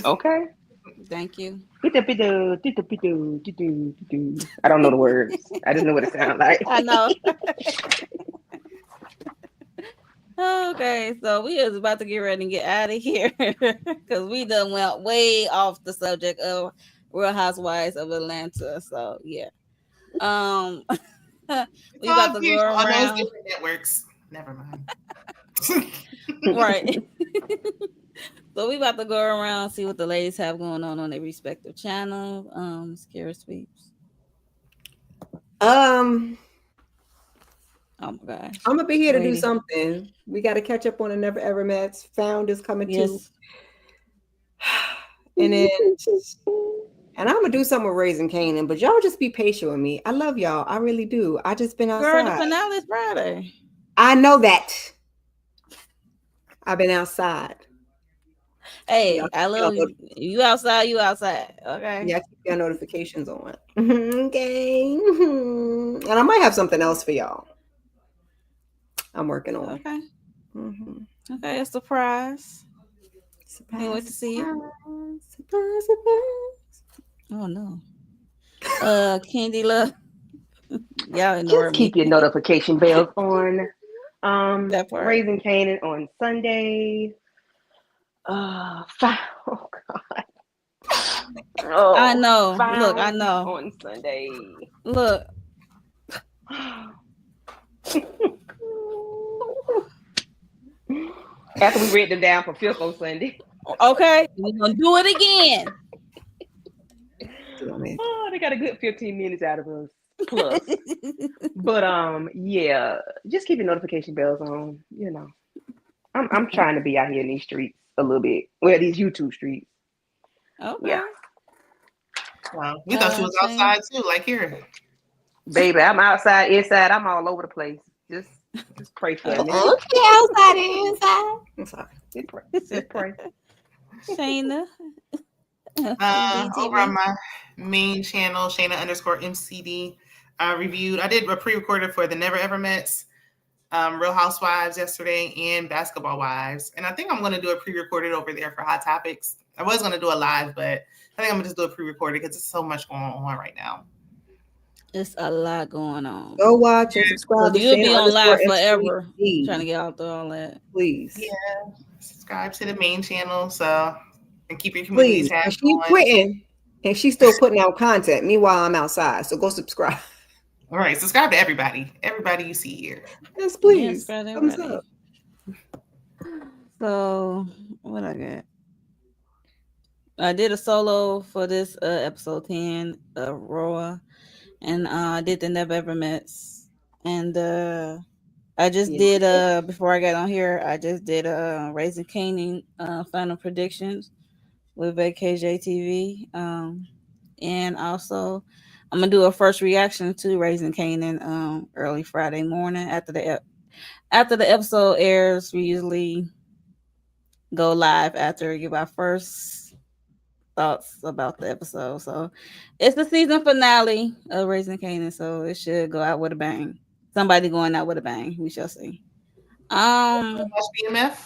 Okay. Thank you. I don't know the words. I just know what it sounds like. I know. Okay, so we is about to get ready and get out of here because we done went way off the subject of Real Housewives of Atlanta. So yeah, we about to go on those around. different networks. Never mind. Right. So we about to go around, see what the ladies have going on their respective channel. Scary Sweeps. Oh my gosh. I'm gonna be here to do something. We got to catch up on the Never Ever Mets. Found is coming too. And then I'm gonna do something with Raising Canaan, but y'all just be patient with me. I love y'all. I really do. I just been outside. Girl, the finale is Friday. I know that. I've been outside. Hey, I love you. You outside, you outside. Okay. Yeah, keep your notifications on. Okay. And I might have something else for y'all. I'm working on. Okay. Okay, a surprise. Can't wait to see you. Surprise. Oh no. Candy Love. Y'all ignore Just keep your notification bells on. That part. Raising Canaan on Sunday. Oh God. Oh, I know. Look, I know. On Sunday. Look. After we read them down for fifth on Sunday. Okay, we're gonna do it again. Oh, they got a good 15 minutes out of us. Plus. But yeah, just keep your notification bells on. You know. I'm trying to be out here in these streets a little bit. Well, these YouTube streets. Okay. Yeah. Wow. We thought you was outside too, like here. Baby, I'm outside, inside, I'm all over the place. Just pray for me. Okay, outside and inside. I'm sorry. Just pray. Shayna. Over on my main channel, Shayna_MCD, reviewed. I did a pre-recorded for the Never Ever Mets, Real Housewives yesterday, and Basketball Wives. And I think I'm going to do a pre-recorded over there for Hot Topics. I was going to do a live, but I think I'm going to just do a pre-recorded because there's so much going on right now. It's a lot going on. Go watch and subscribe. You'll be on live forever trying to get out there all that. Please. Yeah. Subscribe to the main channel and keep your community tab She's quitting and she's still putting out content. Meanwhile, I'm outside. So go subscribe. All right. Subscribe to everybody. Everybody you see here. Yes, please. Thumbs up. So what I got? I did a solo for this episode 10 of Roa. And I did the Never Ever Mets. And I just did before I got on here, I just did Raising Canaan final predictions with VKJ TV. And also I'm gonna do a first reaction to Raising Canaan early Friday morning after the episode airs. We usually go live after we give our first thoughts about the episode. So it's the season finale of Raising Canaan, so it should go out with a bang. Somebody going out with a bang. We shall see. Watch BMF.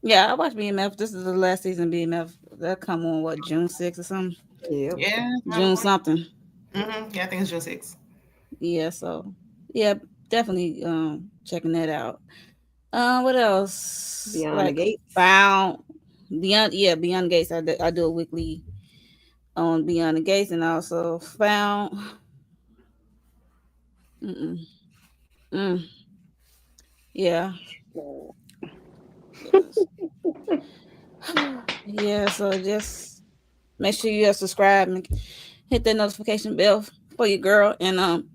Yeah, I watched BMF. This is the last season BMF. That come on June 6th or something. Yeah. June something. Yeah, I think it's June 6th. Yeah, so yeah, definitely checking that out. What else? Beyond the Gates. Beyond the Gates. I do a weekly on Beyond the Gates, and I also found yeah. Yeah, so just make sure you subscribe and hit that notification bell for your girl. And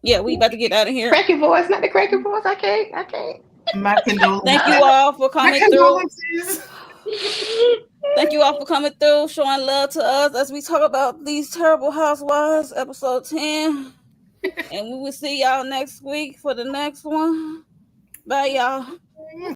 yeah, we about to get out of here. Crack your voice, not the crack your voice. I can't. My condolences. Thank you all for coming through. Thank you all for coming through, showing love to us as we talk about these terrible housewives, episode 10. And we will see y'all next week for the next one. Bye, y'all.